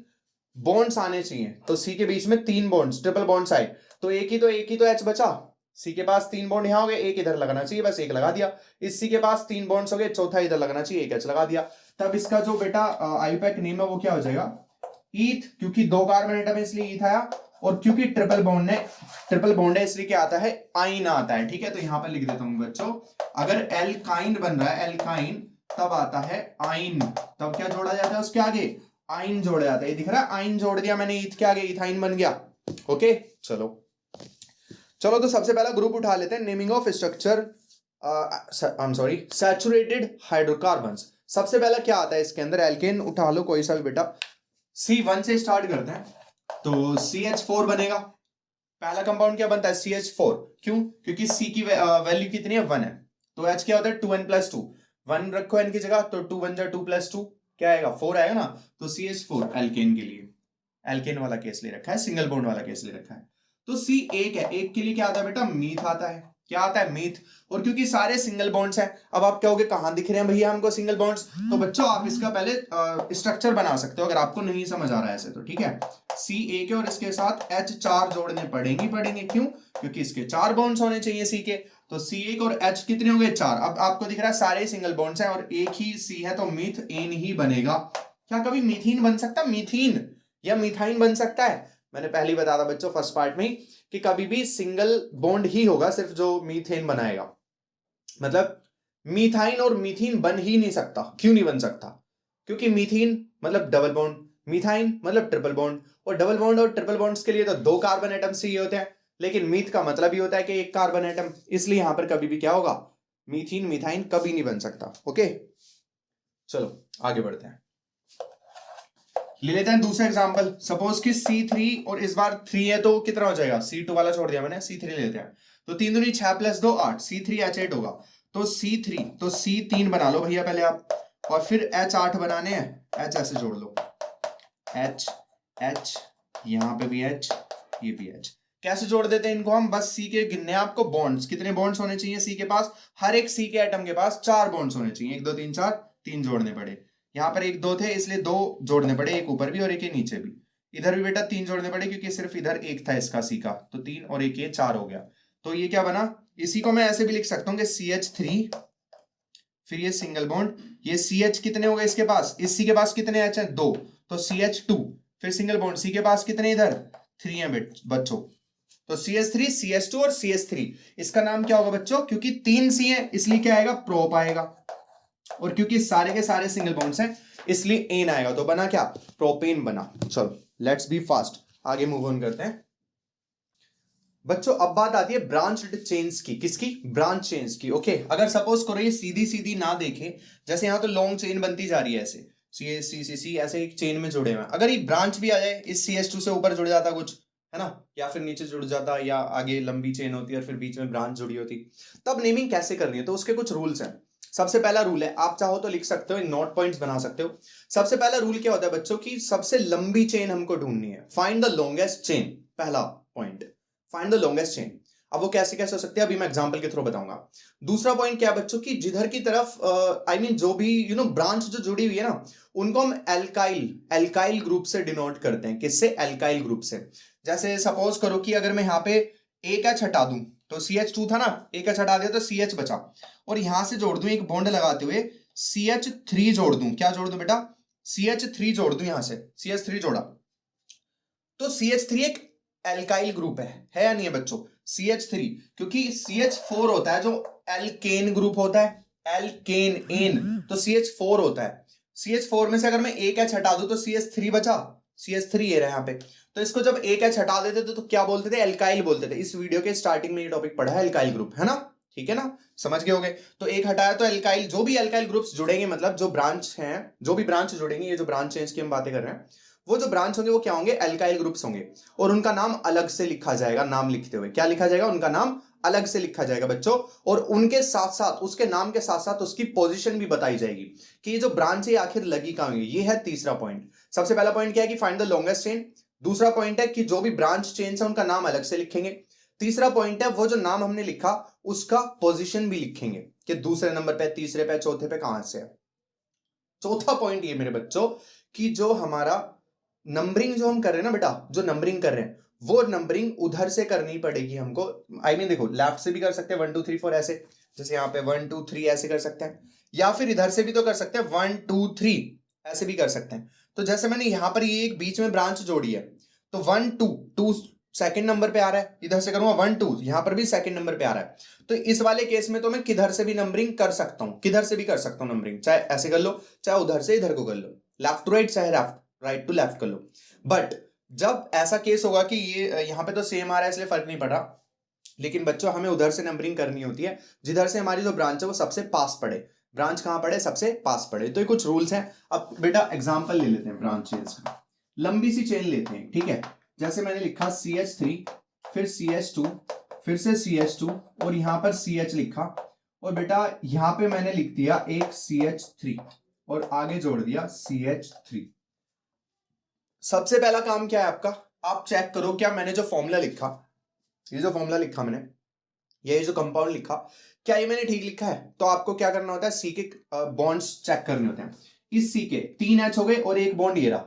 बॉन्ड्स आने चाहिए, तो सी के बीच में 3 बॉन्ड्स, ट्रिपल बॉन्ड्स आए तो एक ही तो एच बचा। सी के पास 3 बॉन्ड यहां हो गए, एक इधर लगना चाहिए, बस एक लगा दिया। इस सी के पास 3 बॉन्ड्स हो गए, चौथा इधर लगना चाहिए, एक एच लगा दिया। तब इसका जो बेटा आईयूपैक नेम है वो क्या हो जाएगा? ईथ, क्योंकि 2 कार्बन एटम है इसलिए ईथ आया, और क्योंकि ट्रिपल बॉन्ड है इसलिए क्या आता है? आइन आता है। ठीक है, तो यहां पर लिख देता हूं बच्चों, अगर एल्काइन बन रहा है, एल्काइन, तब आता है आइन। तब क्या जोड़ा जाता है उसके आगे? आइन जोड़ा जाता है। ये दिख रहा है, आइन जोड़ दिया मैंने ईथ के आगे, इथाइन बन गया। ओके, चलो तो सबसे पहला ग्रुप उठा लेते हैं, naming of structure, I am sorry, saturated hydrocarbons. सबसे पहला क्या आता है इसके अंदर? एल्केन उठा लो कोई सा भी बेटा। C1 से स्टार्ट करते हैं, तो CH4 बनेगा। पहला कंपाउंड क्या बनता है? CH4। क्यों? क्योंकि C की वैल्यू कितनी है? 1 है, तो H क्या होता है? 2n+2। 1 रखो n की जगह, तो 2 1 जा 2+2 क्या आएगा? 4 आएगा ना। तो CH4 एल्केन के लिए, एल्केन वाला केस ले रखा है, सिंगल बॉन्ड वाला केस ले रखा है। तो C एक है, एक के लिए क्या आता है बेटा? मीथ आता है। क्या आता है? मीथ। और क्योंकि सारे सिंगल बॉन्ड्स हैं, अब आप कहोगे कहां दिख रहे हैं भैया हमको सिंगल बॉन्ड्स? तो बच्चों आप इसका पहले स्ट्रक्चर बना सकते हो अगर आपको नहीं समझ आ रहा है ऐसे तो। ठीक है, C एक है और इसके साथ H 4 जोड़ने पड़ेंगे। क्यों? क्योंकि इसके 4 बॉन्ड्स होने चाहिए C के, तो C एक और H कितने हो गए? 4। अब आपको दिख रहा है सारे सिंगल बॉन्ड्स हैं और एक ही C है, तो मीथ एन ही बनेगा। क्या कभी मीथीन बन सकता? मीथीन या मिथाइन बन सकता है? मैंने पहले ही बताया था बच्चों फर्स्ट पार्ट में कि कभी भी सिंगल बॉन्ड ही होगा सिर्फ जो मीथेन बनाएगा, मतलब मीथाइन और मीथीन बन ही नहीं सकता। क्यों नहीं बन सकता? क्योंकि मीथीन मतलब डबल बॉन्ड, मीथाइन मतलब ट्रिपल बॉन्ड, और डबल बॉन्ड और ट्रिपल बॉन्ड्स के लिए तो 2 कार्बन एटम चाहिए होते हैं, लेकिन मीथ का मतलब ही होता है कि 1 कार्बन एटम, इसलिए यहां पर कभी भी क्या होगा? मीथीन मिथाइन कभी नहीं बन सकता। ओके, चलो आगे बढ़ते हैं, ले लेते हैं दूसरा एग्जांपल। सपोज कि C3 और इस बार 3 है तो कितना हो जाएगा? C2 वाला छोड़ दिया मैंने, C3 ले लेते हैं। तो 3 दूनी 6 + 2 8, C3H8 होगा। तो C3, तो C3 बना लो भैया पहले आप, और फिर H8 बनाने हैं, H ऐसे जोड़ लो, H H, यहां पे भी H, ये भी H। कैसे जोड़ देते हैं इनको हम? बस C के गिनने आपको बॉन्ड्स, कितने बॉन्ड्स होने चाहिए C के पास? हर एक C के एटम के पास 4 बॉन्ड्स होने चाहिए, 1 2 3 4, 3 जोड़ने पड़े। यहाँ पर 1 2 थे इसलिए 2 जोड़ने पड़े, एक ऊपर भी और एक नीचे भी। इधर भी बेटा 3 जोड़ने पड़े क्योंकि सिर्फ इधर 1 था इसका C का, तो 3 और 1 ये 4 हो गया। तो ये क्या बना? इसी को मैं ऐसे भी लिख सकता हूँ कि CH3, फिर ये सिंगल बॉन्ड, ये CH कितने हो गए इसके पास? इस C के पास कितने H हैं? 2, तो CH2, फिर सिंगल बॉन्ड, C के पास कितने इधर? 3 हैं बच्चों, तो CH3 CH2 और CH3। इसका नाम क्या होगा बच्चों? क्योंकि 3 C है इसलिए क्या आएगा? प्रोप आएगा, और क्योंकि सारे के सारे सिंगल बॉन्ड्स हैं इसलिए एन आएगा, तो बना क्या? प्रोपेन बना। चलो लेट्स बी फास्ट, आगे मूव ऑन करते हैं बच्चों। अब बात आती है ब्रांच्ड चेन्स की। किसकी? ब्रांच चेन्स की। ओके, अगर सपोज करो ये सीधी सीधी ना देखे, जैसे यहां तो लॉन्ग चेन बनती जा रही है ऐसे, सी ऐसे एक चेन में जुड़े हुए, अगर ये ब्रांच भी आ जाए, इस CH2 से ऊपर जुड़ जाता कुछ, है ना, या फिर नीचे जुड़ जाता, या आगे लंबी चेन होती है और फिर बीच में ब्रांच जुड़ी होती, तब नेमिंग कैसे करनी है? तो उसके कुछ रूल्स हैं। सबसे पहला रूल है, आप चाहो तो लिख सकते हो, नोट पॉइंट्स बना सकते हो। सबसे पहला रूल क्या होता है बच्चों की? सबसे लंबी चेन हमको ढूंढनी है, फाइंड द लॉन्गेस्ट चेन। पहला point, find the longest chain. अब वो कैसे कैसे हो सकती है, अभी मैं एग्जांपल के थ्रू बताऊंगा। दूसरा पॉइंट क्या है बच्चों की? जिधर की तरफ आई मीन जो भी ब्रांच जो जुड़ी हुई है ना, उनको हम एल्काइल ग्रुप से डिनोट करते हैं। किससे? एल्काइल ग्रुप से। जैसे सपोज करो कि अगर मैं यहाँ पे एक एच हटा दूं, तो CH2 था ना, एक एच हटा दिया तो CH बचा, और यहां से जोड़ दूं एक बॉन्ड लगाते हुए, CH3 जोड़ दूं। क्या जोड़ दूं बेटा? CH3 जोड़ दूं, यहां से CH3 जोड़ा, तो CH3 एक एल्काइल ग्रुप है या नहीं है बच्चों? CH3, क्योंकि CH4 होता है जो एल्केन ग्रुप होता है, एल्केन एन, तो CH4 होता है। CH4 में से अगर मैं एक एच हटा दूं तो CH3 बचा, CH3 ये रहा यहाँ पे। तो इसको जब एक एच हटा देते थे तो क्या बोलते थे? एल्काइल बोलते थे। इस वीडियो के स्टार्टिंग में ये टॉपिक पढ़ा है, एल्काइल ग्रुप, है ना? ठीक है ना, समझ गए होगे। तो एक हटाया तो एल्काइल, जो भी एल्काइल ग्रुप्स जुड़ेंगे, मतलब जो ब्रांच हैं, जो भी ब्रांच जुड़ेंगे, ये जो ब्रांच है इसकी हम बातें कर रहे हैं, वो जो ब्रांच होंगे वो क्या होंगे, एल्काइल ग्रुप्स होंगे, और उनका नाम अलग से लिखा जाएगा, नाम लिखते हुए क्या लिखा जाएगा, उनका नाम अलग से लिखा जाएगा बच्चों, और उनके साथ साथ उसके नाम के साथ साथ उसकी पोजीशन भी बताई जाएगी कि ये जो ब्रांच है आखिर लगी कहां हुई है। ये है तीसरा पॉइंट। सबसे पहला पॉइंट क्या है कि फाइंड द लॉन्गेस्ट चेन। दूसरा पॉइंट है कि जो भी ब्रांच चेन है उनका नाम अलग से लिखेंगे। तीसरा पॉइंट है वो जो नाम हमने लिखा उसका पोजीशन भी लिखेंगे कि दूसरे नंबर पे, तीसरे पे, चौथे पे कहां से है। चौथा पॉइंट ये मेरे बच्चों कि जो हमारा नंबरिंग जो हम कर रहे हैं ना बेटा, जो नंबरिंग कर रहे हैं वो नंबरिंग उधर से करनी पड़ेगी हमको। आई मीन देखो, लेफ्ट से भी कर सकते हैं 1 2 3 4 ऐसे, जैसे यहाँ पे 1 2 3 ऐसे कर सकते हैं, या फिर इधर से भी तो कर सकते हैं 1 2 3 ऐसे भी कर सकते हैं। तो जैसे मैंने यहाँ पर ये एक बीच में ब्रांच जोड़ी है, तो 1 2 2 सेकंड नंबर पे आ रहा है, इधर से करूंगा 1 2, यहां पर भी सेकंड नंबर पे आ रहा है। तो इस वाले केस में तो मैं किधर से भी नंबरिंग कर सकता हूं, किधर से भी कर सकता हूं नंबरिंग, चाहे ऐसे कर लो, चाहे उधर से इधर को कर लो, लेफ्ट टू राइट, चाहे राइट टू लेफ्ट कर लो। बट जब ऐसा केस होगा कि ये यहाँ पे तो सेम आ रहा है इसलिए फर्क नहीं पड़ रहा, लेकिन बच्चों हमें उधर से नंबरिंग करनी होती है जिधर से हमारी जो ब्रांच है वो सबसे पास पड़े। ब्रांच कहां पड़े, सबसे पास पड़े। तो ये कुछ रूल्स हैं। अब बेटा एग्जांपल ले लेते हैं ब्रांचेस का, लंबी सी चेन लेते हैं, ठीक है। जैसे मैंने लिखा CH3, फिर CH2, फिर से CH2, और यहां पर CH लिखा, और बेटा यहां पे मैंने लिख दिया एक CH3 और आगे जोड़ दिया CH3। सबसे पहला काम क्या है आपका, आप चेक करो क्या मैंने जो फॉर्मूला लिखा, ये जो फॉर्मूला लिखा मैंने, ये जो कंपाउंड लिखा, क्या ये मैंने ठीक लिखा है। तो आपको क्या करना होता है, सी के बॉन्ड्स चेक करने होते हैं। इस सी के 3 H हो गए और एक बॉन्ड ये रहा,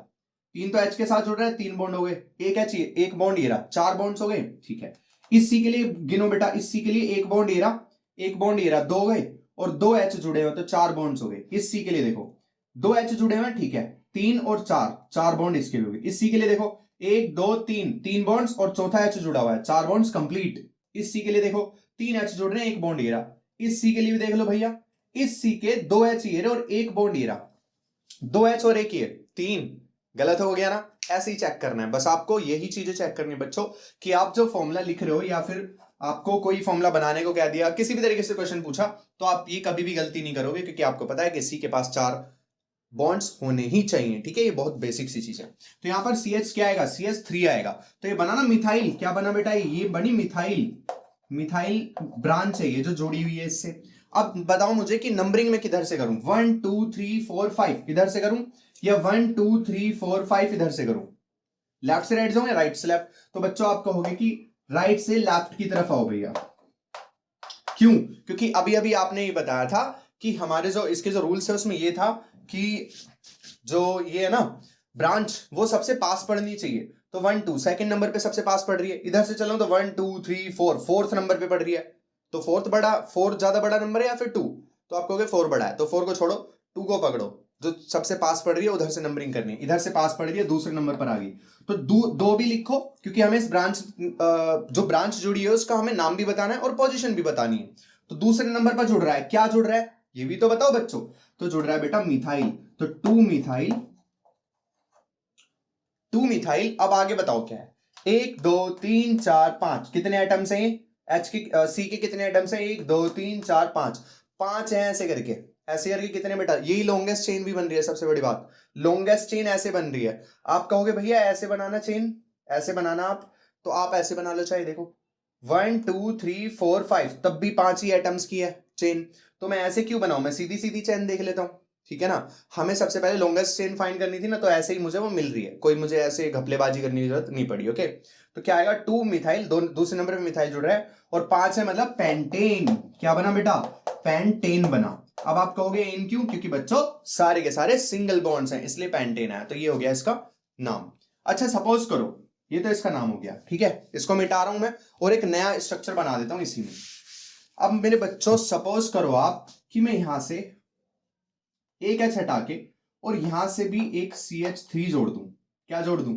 3 तो H के साथ जुड़ रहा है, 3 बॉन्ड हो गए, एक H एक बॉन्ड ये रहा, 4 बॉन्ड्स हो गए, ठीक है। इस सी के लिए गिनो बेटा, इस सी के लिए एक बॉन्ड ये रहा, एक बॉन्ड ये रहा, 2 हो गए, और 2 H जुड़े हुए तो 4 बॉन्ड्स हो गए। इस सी के लिए देखो 2 H जुड़े हुए, ठीक है, 3 और 4, 4 बॉन्ड इसके भी हो गए। इस सी के लिए देखो 1 2 3, 3 बॉन्ड्स और चौथा H जुड़ा हुआ है, 4 बॉन्ड्स कंप्लीट। इस सी के लिए देखो 3 H जुड़ रहे हैं, एक बॉन्ड ये रहा। इस सी के लिए भी देख लो भैया, इस सी के 2 H ये रहे और एक बॉन्ड ये रहा, 2 H और एक ये 3, गलत हो गया ना। ऐसे ही चेक करना है, बस आपको यही चीजें चेक करनी है बच्चों कि आप जो फॉर्मूला लिख रहे हो या फिर आपको कोई फॉर्मूला बनाने को कह दिया, किसी भी तरीके से क्वेश्चन पूछा, तो आप ये कभी भी गलती नहीं करोगे, क्योंकि आपको पता है कि सी के पास 4 बॉन्ड्स होने ही चाहिए, ठीक है। ये बहुत बेसिक सी चीज है। तो यहां पर CH क्या आएगा, CH3 आएगा। तो ये बना ना मिथाइल, क्या बना बेटा, ये बनी मिथाइल, मिथाइल ब्रांच है ये जो जोड़ी हुई है इससे। अब बताओ मुझे कि नंबरिंग में किधर से करूं, 1 2 3 4 5 इधर से करूं, या 1 2 3 4 5 इधर से करूं, लेफ्ट से राइट जाऊं या राइट से लेफ्ट। तो बच्चों आप कहोगे कि राइट से लेफ्ट की तरफ आओ भैया। क्यों, क्योंकि अभी अभी आपने ये बताया था कि हमारे जो इसके जो रूल्स है उसमें ये था कि जो ये है ना ब्रांच वो सबसे पास पढ़नी चाहिए। तो 1 2 सेकंड नंबर पे सबसे पास पढ़ रही है, इधर से चलो तो 1 2 3 4 फोर्थ नंबर पे पढ़ रही है। तो फोर्थ ज्यादा बड़ा नंबर है या फिर 2, तो आप कहोगे 4 बड़ा है, तो 4 को छोड़ो, 2 को पकड़ो, जो सबसे पास पढ़ रही है उधर से नंबरिंग करनी है। इधर से पास पढ़ रही है, दूसरे नंबर पर आ गई, तो दो भी लिखो, क्योंकि हमें इस ब्रांच जो ब्रांच जुड़ी है उसका हमें नाम भी बताना है और पोजीशन भी बतानी है। तो दूसरे नंबर पर जुड़ रहा है, क्या जुड़ रहा है ये भी तो बताओ बच्चों। तो जुड़ रहा है बेटा मिथाइल, तो 2 मिथाइल, 2 मिथाइल। अब आगे बताओ क्या है, 1 2 3 4 5 कितने एटम्स हैं, एच के सी के कितने एटम्स हैं, 1 2 3 4 5, 5 हैं। ऐसे करके कितने बेटा, यही लॉन्गेस्ट चेन भी बन रही है। सबसे बड़ी बात, लॉन्गेस्ट चेन ऐसे बन रही है। आप कहोगे भैया ऐसे बनाना चेन, ऐसे बनाना आप, तो आप ऐसे बना लो, चाहे देखो 1 2 3 4 5, तब भी 5 ही एटम्स की है चेन। तो मैं ऐसे क्यों बनाऊं, मैं सीधी सीधी चेन देख लेता हूं, ठीक है ना। हमें सबसे पहले लॉन्गेस्ट चेन फाइंड करनी थी ना, तो ऐसे ही मुझे वो मिल रही है, कोई मुझे ऐसे घपलेबाजी करने की जरूरत नहीं पड़ी। ओके, तो क्या आएगा, 2 मिथाइल, दूसरे नंबर पे मिथाइल जुड़ रहा है, और 5 है मतलब पेंटेन। क्या बना बेटा, पेंटेन बना। अब आप कहोगे एन क्यों, क्योंकि बच्चों सारे के सारे सिंगल बॉन्ड्स हैं इसलिए पेंटेन आया, तो ये हो गया इसका नाम। अच्छा सपोज करो, ये तो इसका नाम हो गया, ठीक है, इसको मिटा रहा हूं मैं और एक नया स्ट्रक्चर बना देता हूं इसी में। अब मेरे बच्चों सपोज करो आप कि मैं यहां से एक H हटा के और यहां से भी एक CH3 जोड़ दूं, क्या जोड़ दूं,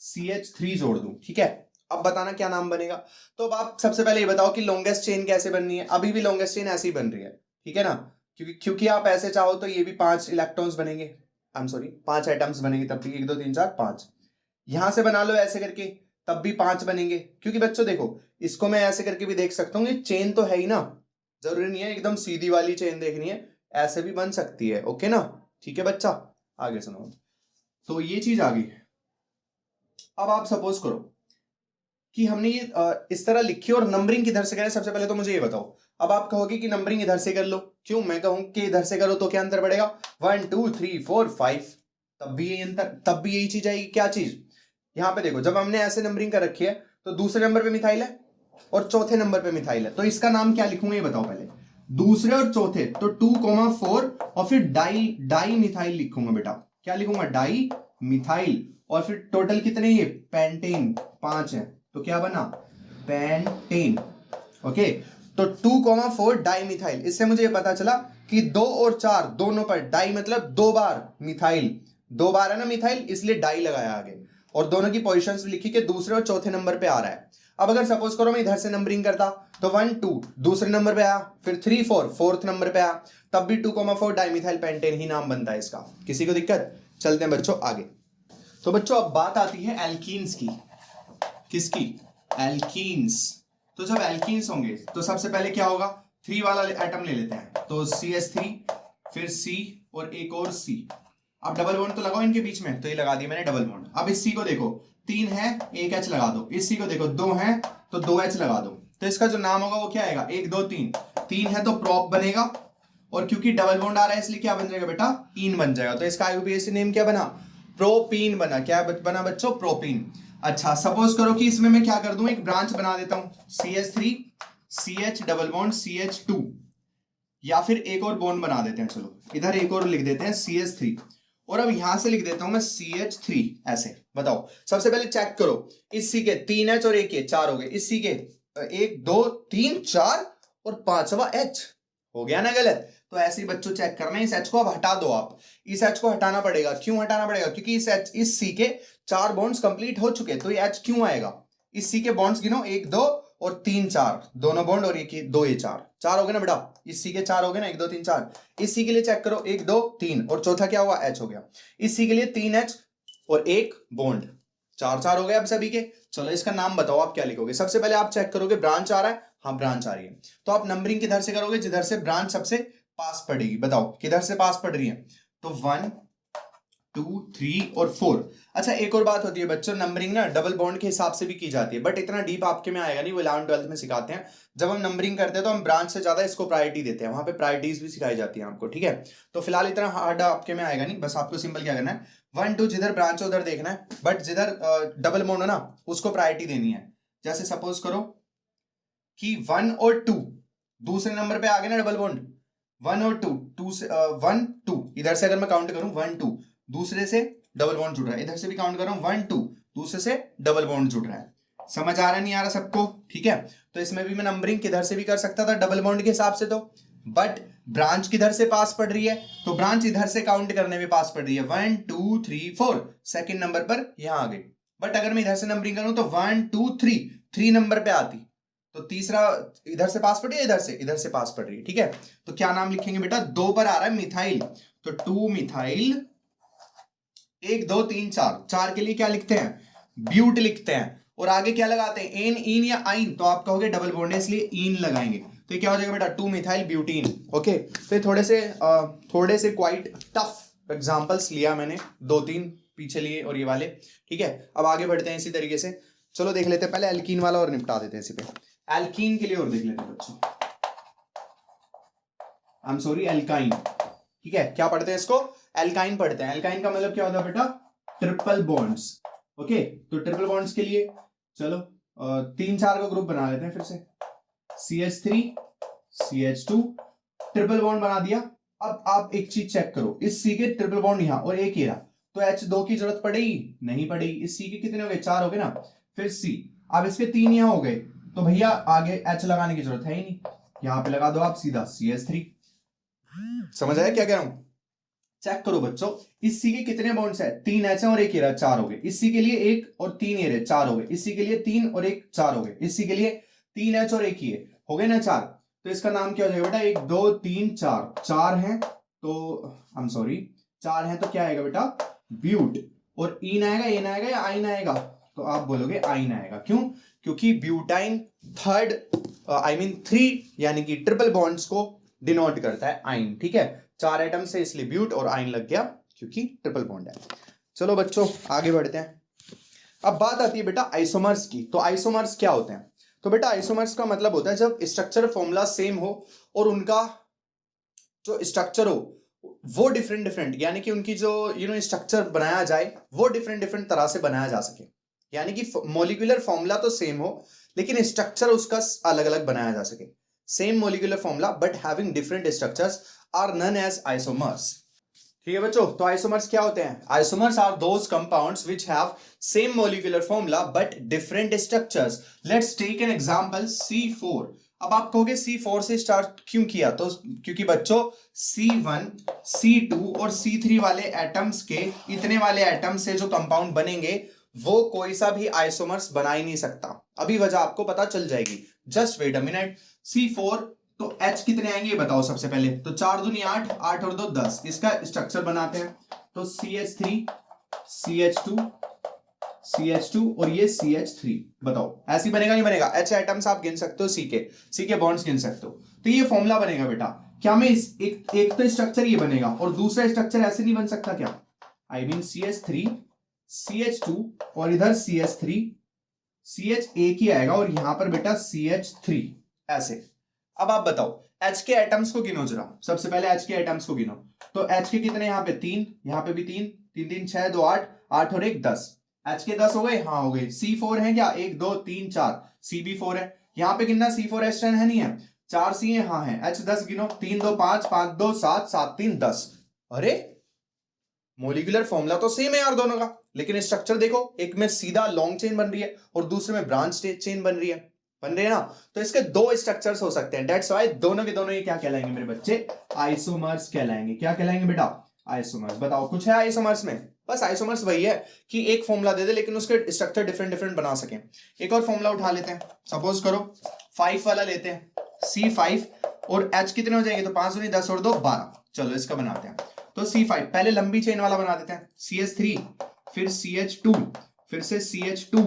CH3 जोड़ दूं, ठीक है। अब बताना क्या नाम बनेगा। तो अब आप सबसे पहले ये बताओ कि लॉन्गेस्ट चेन कैसे बननी है। अभी भी लॉन्गेस्ट चेन ऐसे ही बन रही है, ठीक है ना, क्योंकि आप ऐसे चाहो तो ये भी 5 इलेक्ट्रॉन्स बनेंगे, आई एम सॉरी 5 एटम्स बनेंगे, तब भी 1 2 3 4 5। यहां से बना लो ऐसे करके, तब भी 5 बनेंगे, क्योंकि बच्चों देखो इसको मैं ऐसे करके भी देख सकता हूँ, ये चेन तो है ही ना, जरूरी नहीं है एकदम सीधी वाली चेन देखनी है, ऐसे भी बन सकती है। ओके ना, ठीक है बच्चा, आगे सुनो। तो ये चीज आ गई, अब आप सपोज करो कि हमने ये इस तरह लिखी और नंबरिंग किधर से करें। सबसे पहले तो मुझे ये बताओ, अब आप कहोगे कि नंबरिंग इधर से कर लो, क्यों? मैं कहूं कि इधर से करो तो क्या अंतर पड़ेगा? 1 2 3 4 5, तब भी यही अंतर, तब भी यही चीज आएगी। क्या चीज? यहां पे देखो, जब हमने ऐसे नंबरिंग कर रखी है तो दूसरे नंबर पे मिथाइल है और चौथे नंबर पे मिथाइल है, तो इसका नाम क्या लिखूंगा ये बताओ पहले। दूसरे और चौथे तो 2,4 और फिर डाई मिथाइल लिखूंगा बेटा। क्या लिखूंगा? Di methyl. और फिर टोटल कितने? ये पेंटेन 5 है, तो क्या बना? पेंटेन। ओके, तो 2,4 डाई मिथाइल। इससे मुझे पता चला कि 2 और 4 दोनों पर डाई, मतलब 2 बार मिथाइल, 2 बार है ना मिथाइल, इसलिए डाई लगाया आगे। और दोनों की पोजीशंस लिखी कि दूसरे और चौथे नंबर पे आ रहा है। अब अगर सपोज करो मैं इधर से नंबरिंग करता तो 1 2 दूसरे नंबर पे आया, फिर 3 4 फोर्थ नंबर पे आया, तब भी 2,4 डाइमिथाइल पेंटेन ही नाम बनता है इसका। किसी को दिक्कत? चलते हैं बच्चों आगे। तो बच्चों अब बात आती है एल्कीन्स की। किसकी? एल्कीन्स। तो जब एल्कीन्स होंगे तो सबसे पहले क्या होगा? 3 वाला एटम ले लेते हैं, तो CH3, फिर C और एक और C। अब डबल बॉन्ड तो लगाओ इनके बीच में, तो ये लगा दिया मैंने डबल बॉन्ड। अब इस C को देखो 3 है, एक H लगा दो। इस C को देखो 2 है तो 2 H लगा दो। तो इसका जो नाम होगा वो क्या आएगा? 1 2 3। 3 है तो प्रोप बनेगा, और क्योंकि डबल बॉन्ड आ रहा है इसलिए क्या बन जाएगा बेटा? ईन बन जाएगा। तो इसका IUPAC नेम क्या बना? प्रोपीन बना। क्या बना बच्चों? प्रोपीन। अच्छा, सपोज करो कि इसमें मैं क्या कर दूं, एक ब्रांच बना देता हूं, CH3 CH double bond CH2, या फिर एक और बॉन्ड बना देते हैं। चलो इधर एक और लिख देते हैं CH3, और अब यहां से लिख देता हूं मैं CH3। ऐसे बताओ, सबसे पहले चेक करो, इस C के 3 H और 1 H, 4 हो गए। इस C के 1 2 3 4 और 5वां H हो गया ना गलत? तो ऐसे ही बच्चों चेक करना है। इस H को अब हटा दो आप, इस H को हटाना पड़ेगा। क्यों हटाना पड़ेगा? क्योंकि इस C के 4 बॉन्ड्स कंप्लीट हो चुके, तो ये H क्यों आएगा? इस C के बॉन्ड्स गिनो, 1 2 और 3 4, दोनों बॉन्ड, और 1 2 ये 4 हो गए ना बेटा? इस C के 4 हो गए ना, 1 2 3 4। इस C के लिए चेक करो, 1 2 3 और चौथा क्या हुआ? H हो गया। इस C के लिए 3 H और 1 बॉन्ड, 4 हो गए अब सभी के। चलो इसका नाम बताओ आप क्या लिखोगे? सबसे पहले आप चेक करोगे ब्रांच आ रहा है, हाँ ब्रांच आ रही है, तो आप नंबरिंग किधर से करोगे? जिधर से ब्रांच सबसे पास पड़ेगी। बताओ किधर से पास पड़ रही है? तो 1 2 3 और 4। अच्छा, एक और बात होती है बच्चों, नंबरिंग ना डबल बॉन्ड के हिसाब से भी की जाती है, बट इतना डीप आपके में आएगा नहीं, वो 11th 12th में सिखाते हैं। जब हम नंबरिंग करते हैं तो हम ब्रांच से ज्यादा इसको प्रायोरिटी देते हैं, वहां पे प्रायोरिटीज भी सिखाई जाती है आपको, ठीक है? तो फिलहाल इतना हार्ड आपके में आएगा नहीं, बस आपको सिंपल क्या करना है, 1 2 जिधर ब्रांच है उधर देखना है, बट जिधर डबल बॉन्ड है ना उसको प्रायोरिटी देनी है। जैसे सपोज करो कि 1 और 2 दूसरे नंबर पे आ गए ना डबल बॉन्ड, 1 और 2, 2 से 1 2, इधर से अगर मैं काउंट करूं 1 2, दूसरे से डबल बॉन्ड जुड़ रहा है, इधर से भी काउंट कर रहा हूं 1 2, दूसरे से डबल बॉन्ड जुड़ रहा है। समझ आ रहा नहीं आ रहा सबको? ठीक है, तो इसमें भी मैं नंबरिंग किधर से भी कर सकता था डबल बॉन्ड के हिसाब से, तो बट ब्रांच किधर से पास पड़ रही है, तो ब्रांच इधर से काउंट करने में पास पड़ रही है, 1 2 3 4, सेकंड नंबर पर यहां आ गई। बट अगर मैं इधर से नंबरिंग करूं तो 1 2 3 नंबर पे आती, तो तीसरा इधर से पास पड़ रही है, इधर से पास पड़ रही है, ठीक है? तो क्या नाम लिखेंगे बेटा? 2 पर आ रहा है मिथाइल, तो 2 मिथाइल। 1 2 3 4, 4 के लिए क्या लिखते हैं? ब्यूट लिखते हैं, और आगे क्या लगाते हैं? एन इन या आइन, तो आप कहोगे डबल बॉन्ड है इसलिए इन लगाएंगे, तो ये क्या हो जाएगा बेटा? 2 मिथाइल ब्यूटीन। ओके, तो थोड़े से क्वाइट टफ एग्जांपल्स लिया मैंने, 2 3 पीछे लिए और ये वाले, ठीक है? अब आगे बढ़ते हैं इसी तरीके से। चलो देख लेते हैं, पहले एल्कीन वाला और निपटा देते हैं इसी पे। एल्कीन के लिए और देख लेते हैं बच्चों, आई एम सॉरी एल्काइन, ठीक है? क्या पढ़ते हैं इसको? एल्काइन पढ़ते हैं। एल्काइन का मतलब क्या होता है बेटा? Triple bonds. ओके, तो ट्रिपल बॉन्ड्स के लिए चलो 3 4 का ग्रुप बना लेते हैं फिर से, CH3 CH2, ट्रिपल बॉन्ड बना दिया। अब आप एक चीज चेक करो, इस C के ट्रिपल बॉन्ड यहां और एक ये रहा, तो H2 की जरूरत पड़ेगी? नहीं पड़ेगी। इस C के कितने हो गए? 4 हो गए ना, फिर C। अब इसके 3 यहां हो गए, तो भैया आगे H लगाने की जरूरत है ही नहीं, यहां पे लगा दो आप सीधा CH3। समझ आया क्या कह रहा हूं? चेक करो बच्चों, इस C के कितने बॉन्ड्स है? 3 H है और एक ये रहा, 4 हो गए। इस C के लिए 1 और 3 ये रहे, 4 हो गए। इस C के लिए 3 और 1 4 हो गए। इस C के लिए 3 H और 1 ये हो गए ना 4। तो इसका नाम क्या हो जाएगा बेटा? 1 2 3 4, 4 है तो आई एम सॉरी 4 है तो क्या आएगा बेटा? ब्यूट। और इन आएगा, एन आएगा या आइन आएगा? तो आप बोलोगे आइन आएगा। क्यों? क्योंकि ब्यूटाइन थर्ड आई मीन 3 यानी कि ट्रिपल बॉन्ड्स को डिनोट करता है आइन, ठीक है? 4 एटम से इसलिए ब्यूट और आइन लग गया क्योंकि ट्रिपल बॉन्ड है। चलो बच्चों आगे बढ़ते हैं। अब बात आती है बेटा आइसोमर्स की। तो आइसोमर्स क्या होते हैं? तो बेटा आइसोमर्स का मतलब होता है जब स्ट्रक्चर फॉर्मूला सेम हो और उनका जो स्ट्रक्चर हो वो डिफरेंट डिफरेंट, यानी कि उनकी जो स्ट्रक्चर बनाया जाए वो डिफरेंट डिफरेंट तरह से बनाया जा सके। यानी कि मोलिकुलर फॉर्मूला तो सेम हो लेकिन स्ट्रक्चर उसका अलग अलग बनाया जा सके। Same molecular formula but having different structures are known as isomers. ठीक है बच्चों, तो आइसोमर्स क्या होते हैं? Isomers are those compounds which have same molecular formula but different structures. Let's take an example C4। अब आप कहोगे C4 से स्टार्ट क्यों किया? तो क्योंकि बच्चों C1, C2 और C3 वाले एटम्स के इतने वाले एटम से जो कंपाउंड बनेंगे वो कोई सा भी आइसोमर्स बना ही नहीं सकता। अभी वजह आपको पता चल जाएगी, just wait a minute. C4 तो H कितने आएंगे ये बताओ सबसे पहले। तो 4 दूनी 8, 8 और 2 10, इसका स्ट्रक्चर बनाते हैं। तो CH3, CH2, CH2 और ये CH3। बताओ ऐसी बनेगा नहीं बनेगा? H एटम्स आप गिन सकते हो, C के बॉन्ड्स गिन सकते हो। तो ये फॉर्मूला बनेगा बेटा। क्या मैं एक तो स्ट्रक्चर ये बनेगा और दूसरा स्ट्रक्चर ऐसे नहीं बन सकता क्या? आई मीन CH3, CH2 और इधर CH3, CH एक ही आएगा और यहां पर बेटा CH3 ऐसे। अब आप बताओ H के एटम्स को गिनो जरा। सबसे पहले H के एटम्स को गिनो। तो H के कितने? यहाँ पे 3, यहाँ पे भी 3, 3 3 6 2 8, 8 और 1 10। H के 10 हो गए? हाँ हो गए। C4 है क्या? 1 2 3 4, C भी 4 है। यहाँ पे गिनना C4H10 है नहीं है? 4 C है, हाँ है। H 10 गिनो, 3 2 5, 5 2 7, 7 3 10। अरे मोलिकुलर फॉर्मूला तो सेम है यार दोनों का, लेकिन स्ट्रक्चर देखो, एक में सीधा लॉन्ग चेन बन रही है और दूसरे में ब्रांच चेन बन रही है ना। तो इसके दो स्ट्रक्चर्स हो सकते हैं। दैट्स व्हाई दोनों के दोनों ये क्या कहलाएंगे मेरे बच्चे? आइसोमर्स कहलाएंगे। क्या कहलाएंगे बेटा? आइसोमर्स। बताओ कुछ है आइसोमर्स में? बस आइसोमर्स वही है कि एक फॉर्मूला दे दे लेकिन उसके स्ट्रक्चर डिफरेंट डिफरेंट बना सके। एक और फॉर्मूला उठा लेते हैं, सपोज करो 5 वाला लेते हैं, C5 और H कितने हो जाएंगे? तो 5 दूनी 10 और 2 12। चलो इसका बनाते हैं। तो C5 पहले लंबी चेन वाला बना देते हैं, CH3 फिर CH2 फिर से CH2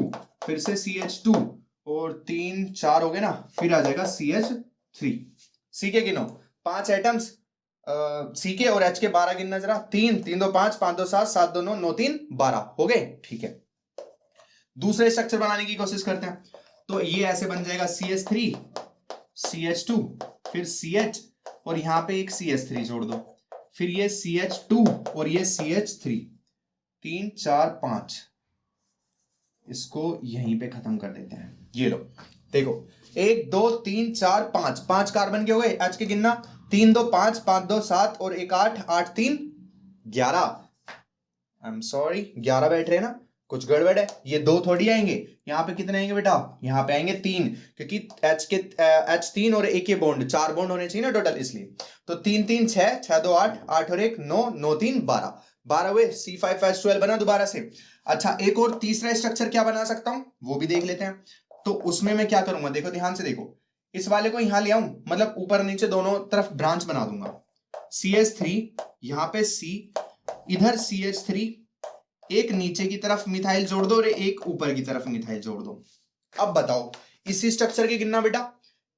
फिर से CH2 और 3 4 हो गए ना, फिर आ जाएगा CH3। C के गिनो 5 एटम्स, C के और H के 12 गिनना जरा। 3 3 2 5, 5 2 7, 7 2 9, 9 3 12 हो गए। ठीक है, दूसरे स्ट्रक्चर बनाने की कोशिश करते हैं। तो ये ऐसे बन जाएगा CH3 CH2 फिर CH और यहां पे एक CH3 जोड़ दो, फिर ये CH2 और ये CH3, 3 4 5। इसको यहीं पे खत्म कर देते हैं। ये लो देखो, 1 2 3 4 5, 5 कार्बन के हो गए। H के गिनना, 3 2 5, 5 2 7 और 1 8, 8 3 11। आई एम सॉरी 11 बैठ रहे ना, कुछ गड़बड़ है। ये 2 थोड़ी आएंगे, यहाँ पे कितने आएंगे बेटा? यहाँ पे आएंगे 3, क्योंकि H 3 और एक ये बॉन्ड 4 बॉन्ड होने चाहिए ना टोटल, इसलिए। तो 3 3 6, 6 2 8, 8 और 1 9, 9 3 12, 12 हुए। C5H12 बना दोबारा से। अच्छा एक और तीसरा स्ट्रक्चर क्या बना सकता हूं वो भी देख लेते हैं। तो उसमें मैं क्या करूंगा, देखो ध्यान से देखो, इस वाले को यहां ले आऊं, मतलब ऊपर नीचे दोनों तरफ ब्रांच बना दूंगा। CH3 यहां पे C, इधर CH3, एक नीचे की तरफ मिथाइल जोड़ दो और एक ऊपर की तरफ मिथाइल जोड़ दो। अब बताओ इसी स्ट्रक्चर के गिनना बेटा,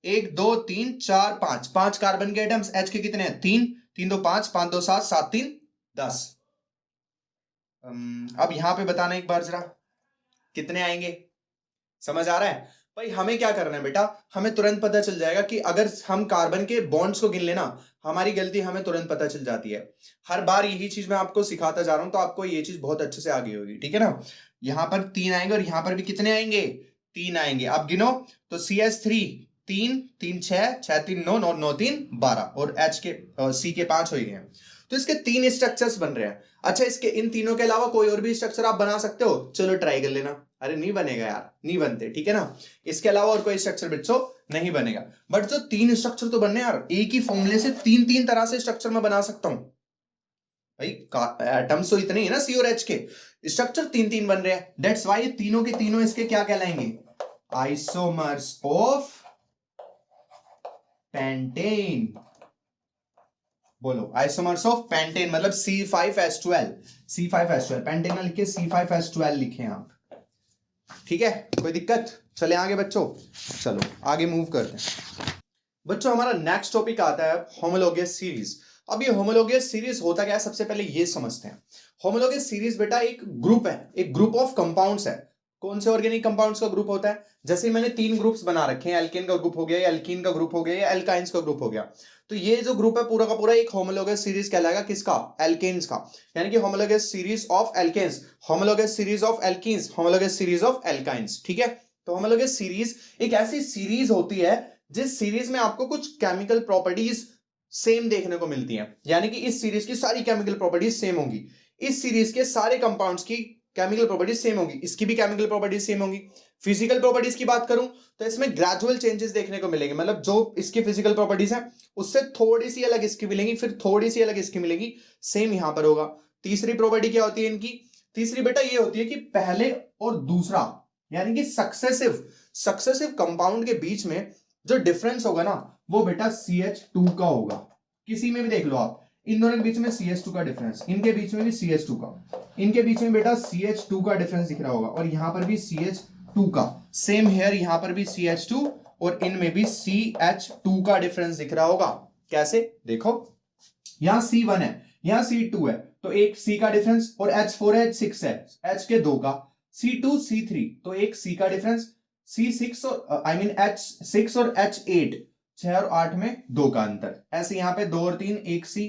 1 2 3 4 5, 5 कार्बन के एटम्स। H के कितने हैं? 3 3 2 5, 5 2 7, 7 3 10। अब यहां पे बताना एक बार जरा कितने आएंगे, समझ आ रहा है? भाई हमें क्या करना है बेटा, हमें तुरंत पता चल जाएगा कि अगर हम कार्बन के बॉन्ड्स को गिन लेना, हमारी गलती हमें तुरंत पता चल जाती है। हर बार यही चीज मैं आपको सिखाता जा रहा हूं तो आपको ये चीज बहुत अच्छे से आ गई होगी, ठीक है ना। यहां पर 3 आएंगे और यहां पर भी कितने आएंगे? 3 आएंगे। आप गिनो तो CH3 3 3 6, 6 3 9, 9 9 3 12 और H के C के 5 हो गए हैं। तो इसके 3 स्ट्रक्चर्स बन रहे हैं। अच्छा इसके इन तीनों के अलावा कोई और भी स्ट्रक्चर आप बना सकते हो? चलो ट्राई कर लेना। अरे नहीं बनेगा यार, नहीं बनते, ठीक है ना। इसके अलावा और कोई स्ट्रक्चर बच्चों नहीं बनेगा। बट जो 3 स्ट्रक्चर तो बनने यार, एक ही फॉर्मूले से 3 तरह से स्ट्रक्चर मैं बना सकता हूं। भाई एटम्स तो इतने ही ना C और H के, स्ट्रक्चर 3 बन रहे हैं। दैट्स व्हाई ये तीनों के तीनों इसके क्या कहलाएंगे? Isomers of pentane. बोलो आइसोमर्स ऑफ पेंटेन, मतलब C5H12। C5H12 पेंटेन ना लिखे, C5H12 लिखे आप, ठीक है। कोई दिक्कत? चले आगे बच्चों, चलो आगे मूव करते हैं। बच्चों हमारा नेक्स्ट टॉपिक आता है होमोलोगस सीरीज। अब ये होमोलोगस सीरीज होता क्या है, सबसे पहले ये समझते हैं। होमोलोगस सीरीज बेटा एक ग्रुप है, एक ग्रुप ऑफ कंपाउंड्स है। कौन से ऑर्गेनिक कंपाउंड्स का ग्रुप होता है? जैसे मैंने 3 ग्रुप्स बना रखे हैं, एल्केन का ग्रुप हो गया, या एल्कीन का ग्रुप हो गया, या एल्काइंस का ग्रुप हो गया, तो ये जो ग्रुप है पूरा का पूरा एक होमोलोगस सीरीज कहलाएगा। किसका? एल्केन्स का। यानी कि homologous series of alkanes, homologous series of alkenes, homologous series of alkynes. ठीक है, तो होमोलोगस सीरीज एक ऐसी सीरीज होती है जिस सीरीज में आपको कुछ केमिकल प्रॉपर्टीज सेम देखने को मिलती हैं। यानी कि इस सीरीज की सारी केमिकल प्रॉपर्टीज सेम होंगी, इस सीरीज के सारे कंपाउंड्स की केमिकल प्रॉपर्टीज सेम होंगी, इसकी भी केमिकल प्रॉपर्टीज सेम होंगी। फिजिकल प्रॉपर्टीज की बात करूं तो इसमें ग्रेजुअल चेंजेस देखने को मिलेंगे, मतलब जो इसकी फिजिकल प्रॉपर्टीज हैं उससे थोड़ी सी अलग इसकी मिलेंगी, फिर थोड़ी सी अलग इसकी मिलेगी, सेम यहां पर होगा। तीसरी प्रॉपर्टी क्या होती है इनकी? तीसरी बेटा ये होती है कि पहले और दूसरा यानी कि सक्सेसिव कंपाउंड के बीच में जो डिफरेंस होगा ना वो बेटा CH2 का होगा। किसी में भी देख लो आप, इन दोनों के बीच में CH2 का डिफरेंस, इनके बीच में भी CH2 का, इनके बीच में बेटा CH2 का डिफरेंस दिख रहा होगा, और यहां पर भी CH2 का, सेम हेयर यहां पर भी CH2 और इनमें भी CH2 का डिफरेंस दिख रहा होगा। कैसे? देखो, यहां C1 है, यहां C2 है, तो एक C का डिफरेंस, और H4 है, H6 है, H के 2 का, C2 C3 तो एक C का डिफरेंस, C6 और H6 और H8, 6 और 8 में 2 का अंतर। ऐसे यहां पे 2 और 3 एक C,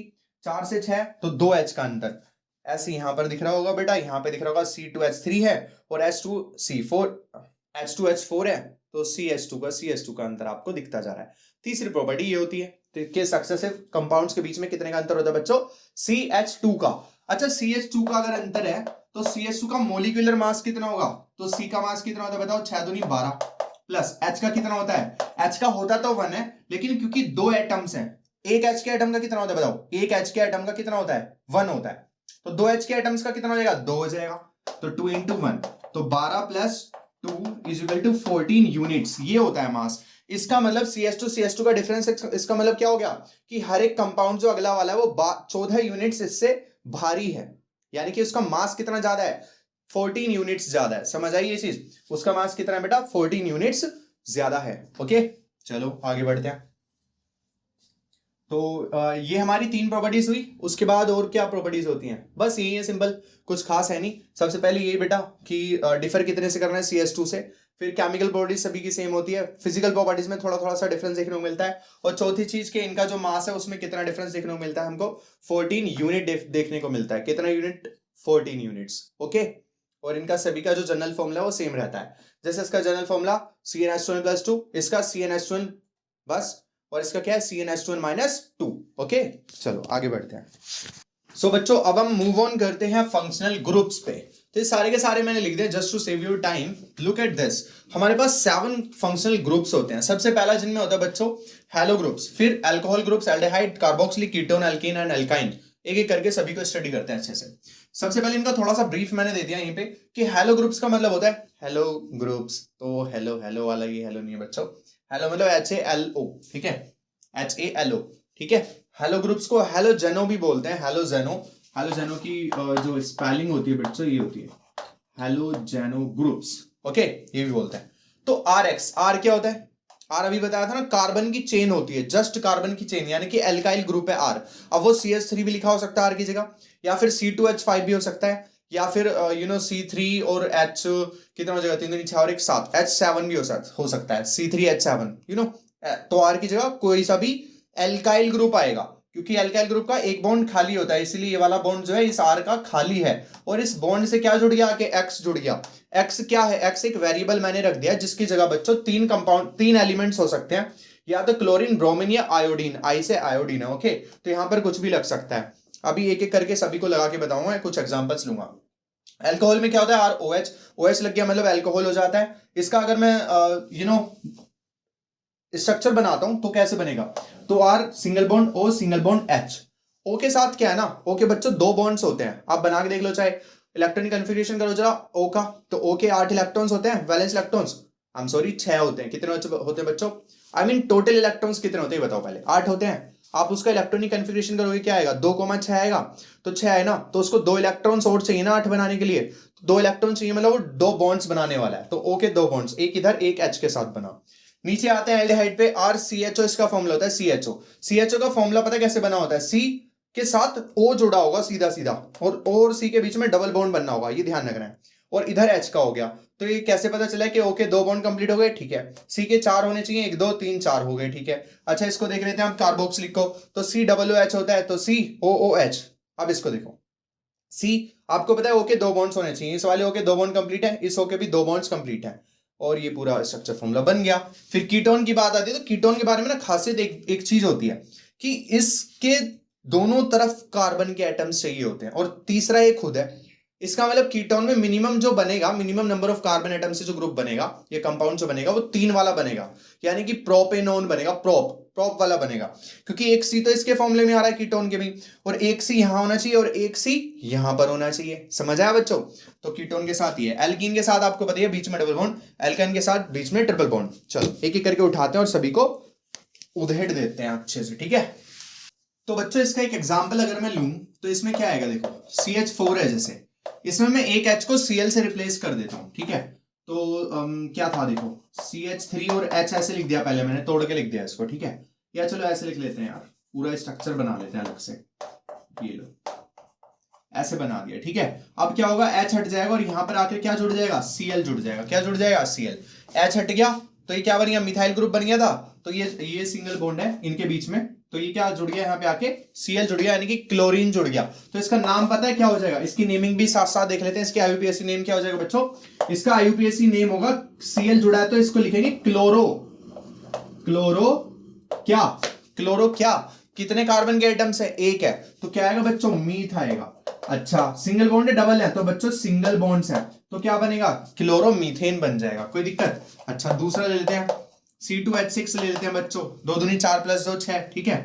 4 से 6 तो 2 H का अंतर। ऐसे यहां पर दिख रहा होगा बेटा, यहां पे दिख रहा होगा C2H3 है और H2H4 है, तो CH2 का अंतर आपको दिखता जा रहा है। तीसरी प्रॉपर्टी ये होती है कि सक्सेसिव कंपाउंड्स के बीच में कितने का अंतर होता है बच्चों? CH2 का। अच्छा, CH2 का अगर अंतर है तो CH2 का मोलिकुलर मास कितना होगा? तो C का मास कितना होता है बताओ? 6 दूनी 12 प्लस H का कितना होता है? H का होता तो 1 है, लेकिन क्योंकि 2 एटम्स हैं, एक H के एटम का कितना होता है बताओ? एक H के एटम का कितना होता है? 1 होता है, तो 2 H के एटम्स का कितना हो जाएगा? 2 हो जाएगा, तो 2 into 1 तो 12 plus 2 is equal to 14 units, ये होता है मास। इसका मतलब CH2 का डिफरेंस, इसका मतलब क्या हो गया कि हर एक कंपाउंड जो अगला वाला है वो 14 यूनिट्स इससे भारी है, यानी कि उसका मास कितना ज्यादा है? 14 यूनिट्स ज्यादा है। समझ आई ये चीज? उसका मास कितना है बेटा? 14 यूनिट्स ज्यादा है। ओके, चलो आगे बढ़ते हैं। तो ये हमारी 3 प्रॉपर्टीज हुई। उसके बाद और क्या प्रॉपर्टीज होती हैं? बस यही है, सिंपल, कुछ खास है नहीं। सबसे पहले यही बेटा कि डिफर कितने से करना है? CH2 से। फिर केमिकल प्रॉपर्टीज सभी की सेम होती है, फिजिकल प्रॉपर्टीज में थोड़ा थोड़ा सा डिफरेंस देखने को मिलता है, और चौथी चीज के इनका जो मास है उसमें कितना डिफरेंस देखने को मिलता है हमको? 14 यूनिट देखने को मिलता है। कितना यूनिट? 14 यूनिट्स। ओके, और इनका सभी का जो जनरल फॉर्मूला है वो सेम रहता है। जैसे इसका जनरल फॉर्मूला CnH2n+2, इसका CnH2n बस, और इसका क्या है? CnH2n-2। ओके, चलो आगे बढ़ते हैं। सो बच्चों, अब हम मूव ऑन करते हैं फंक्शनल ग्रुप्स पे। तो ये सारे के सारे मैंने लिख दिए just to save your time. Look at this, हमारे पास 7 फंक्शनल ग्रुप्स होते हैं। सबसे पहला जिनमें होता है बच्चों हैलो ग्रुप्स, फिर alcohol groups, aldehyde, carboxylic, ketone, alkene and alkyne. एक एक करके सभी को स्टडी करते हैं अच्छे से। सबसे पहले इनका थोड़ा सा ब्रीफ मैंने दे दिया यहीं पे कि हेलो ग्रुप्स का मतलब होता है हेलो ग्रुप्स, तो हेलो वाला ये हेलो नहीं है बच्चों, हेलो मतलब HALO, ठीक है, HALO, ठीक है। हेलो ग्रुप्स को हेलोजेनो भी बोलते हैं, हेलोजेनो की जो स्पेलिंग होती है बच्चों ये होती है हेलोजेनो ग्रुप्स। ओके, ये भी बोलते हैं। तो RX, R क्या होता है? R अभी बताया था ना, कार्बन की चेन होती है, जस्ट कार्बन की चेन, यानी कि एल्काइल ग्रुप है R। अब वो CH3 भी लिखा हो सकता है R की जगह, या फिर C2H5 भी हो सकता है, या फिर C3 और H कितना हो जाएगा? 3 2 6 और 1 7, H7 भी हो सकता है, C3H7, तो R की जगह कोई सा भी एल्काइल ग्रुप आएगा, क्योंकि एल्काइल ग्रुप का एक बॉन्ड खाली होता है, इसीलिए ये वाला बॉन्ड जो है इस R का खाली है, और इस बॉन्ड से क्या जुड़ गया? कि X जुड़ गया। X क्या है? X एक वेरिएबल मैंने रख दिया जिसकी जगह बच्चों 3 एलिमेंट्स हो सकते हैं, या तो क्लोरीन, ब्रोमीन या आयोडीन। आई से आयोडीन है। ओके, तो यहां पर कुछ भी लग सकता है। अभी एक एक करके सभी को लगा के बताऊंगा, कुछ एग्जांपल्स लूंगा। अल्कोहल में क्या होता है? OH लग गया मतलब अल्कोहल हो जाता है। इसका अगर मैं स्ट्रक्चर बनाता हूं तो कैसे बनेगा? तो R single bond O single bond H। O के साथ क्या है ना, O के बच्चों 2 बॉन्ड्स होते हैं, आप बना के देख लो, चाहे इलेक्ट्रॉनिक कन्फिगरेशन करो जरा O का, तो O के 8 इलेक्ट्रॉन्स होते हैं, वैलेंस इलेक्ट्रॉन्स 6 होते हैं। कितने होते हैं बच्चों? टोटल इलेक्ट्रॉन्स कितने होते हैं बताओ पहले? 8 होते हैं। आप उसका इलेक्ट्रॉनिक कन्फिगरेशन करोगे क्या आएगा? 2,6 आएगा, तो 6 है ना, तो उसको 2 इलेक्ट्रॉन्स और चाहिए ना 8 बनाने के लिए, 2 इलेक्ट्रॉन चाहिए, मतलब वो 2 बॉन्ड्स बनाने वाला है, तो O के 2 बॉन्ड्स, एक इधर एक H के साथ बना। नीचे आते हैं एल्डिहाइड पे, RCHO इसका फॉर्मूला होता है CHO का फॉर्मूला पता है कैसे बना होता है? C के साथ O जुड़ा होगा सीधा सीधा, और O और C के बीच में डबल बॉन्ड बनना होगा, ये ध्यान रखना है। और इधर H का हो गया, तो ये कैसे पता चला कि ओके 2 बॉन्ड कंप्लीट हो गए, ठीक है। C के 4 होने चाहिए, 1 2 3 4 हो गए, ठीक है। अच्छा इसको देख लेते हैं हम, कार्बोक्स लिखो तो COOH होता है, तो COOH। अब इसको देखो, C आपको पता है ओके 2 बॉन्ड्स होने चाहिए, इस वाले ओके 2 बॉन्ड कंप्लीट है, इस ओके भी 2 बॉन्ड्स कंप्लीट है, और ये पूरा स्ट्रक्चर फॉर्मूला बन गया। फिर कीटोन की बात आती है, तो कीटोन के बारे में ना खासियत एक चीज होती है कि इसके दोनों तरफ कार्बन के एटम्स चाहिए होते हैं, और तीसरा एक खुद है। इसका मतलब कीटोन में मिनिमम जो बनेगा, minimum number of carbon atom से जो ग्रुप बनेगा, ये कंपाउंड जो बनेगा, वो 3 वाला बनेगा, यानी कि प्रोपेनोन बनेगा, प्रोप वाला बनेगा, क्योंकि एक सी तो इसके फॉर्मूले में आ रहा है कीटोन के भी, और एक सी यहां होना चाहिए और एक सी यहां पर होना चाहिए। समझ आया बच्चों? तो कीटोन के साथ ये, एल्कीन के साथ आपको बताइए बीच में डबल बॉन्ड, एल्काइन के साथ बीच में ट्रिपल बॉन्ड। चलो एक एक करके उठाते हैं और सभी को उधेड़ देते हैं अच्छे से, ठीक है। तो बच्चों इसका एक एग्जाम्पल अगर मैं लूं तो इसमें क्या आएगा, देखो CH4 है, जैसे इसमें मैं एक H को Cl से रिप्लेस कर देता हूं, ठीक है। तो क्या था, देखो CH3 और H ऐसे लिख दिया, पहले मैंने तोड़ के लिख दिया इसको, ठीक है। या चलो ऐसे लिख लेते हैं यार, पूरा स्ट्रक्चर बना लेते हैं अलग से, ये लो ऐसे बना दिया, ठीक है। अब क्या होगा, H हट जाएगा और यहां पर आकर क्या जुड़ जाएगा, Cl जुड़ जाएगा। क्या जुड़ जाएगा, Cl। H हट गया तो ये क्या बन गया, मिथाइल ग्रुप बन गया था, तो ये सिंगल बॉन्ड है इनके बीच में, तो ये क्या जुड़ गया, यहाँ पे आके Cl जुड़ गया, यानी कि क्लोरीन जुड़ गया। तो इसका नाम पता है क्या हो जाएगा, इसकी नेमिंग भी साथ साथ देख लेते हैं। इसकी IUPAC नेम क्या हो जाएगा बच्चों, इसका IUPAC नेम होगा, Cl जुड़ा है तो इसको लिखेंगे क्लोरो क्या, क्लोरो क्या, कितने कार्बन के एटम्स है, एक है, तो क्या आएगा बच्चों, मीथ आएगा। अच्छा सिंगल बॉन्ड है, डबल है, तो बच्चों सिंगल बॉन्ड्स है, तो क्या बनेगा, क्लोरोमीथेन बन जाएगा। कोई दिक्कत? अच्छा दूसरा ले लेते हैं, C2H6 ले लेते हैं बच्चों, 2 दूनी 4 प्लस 2 6, ठीक है।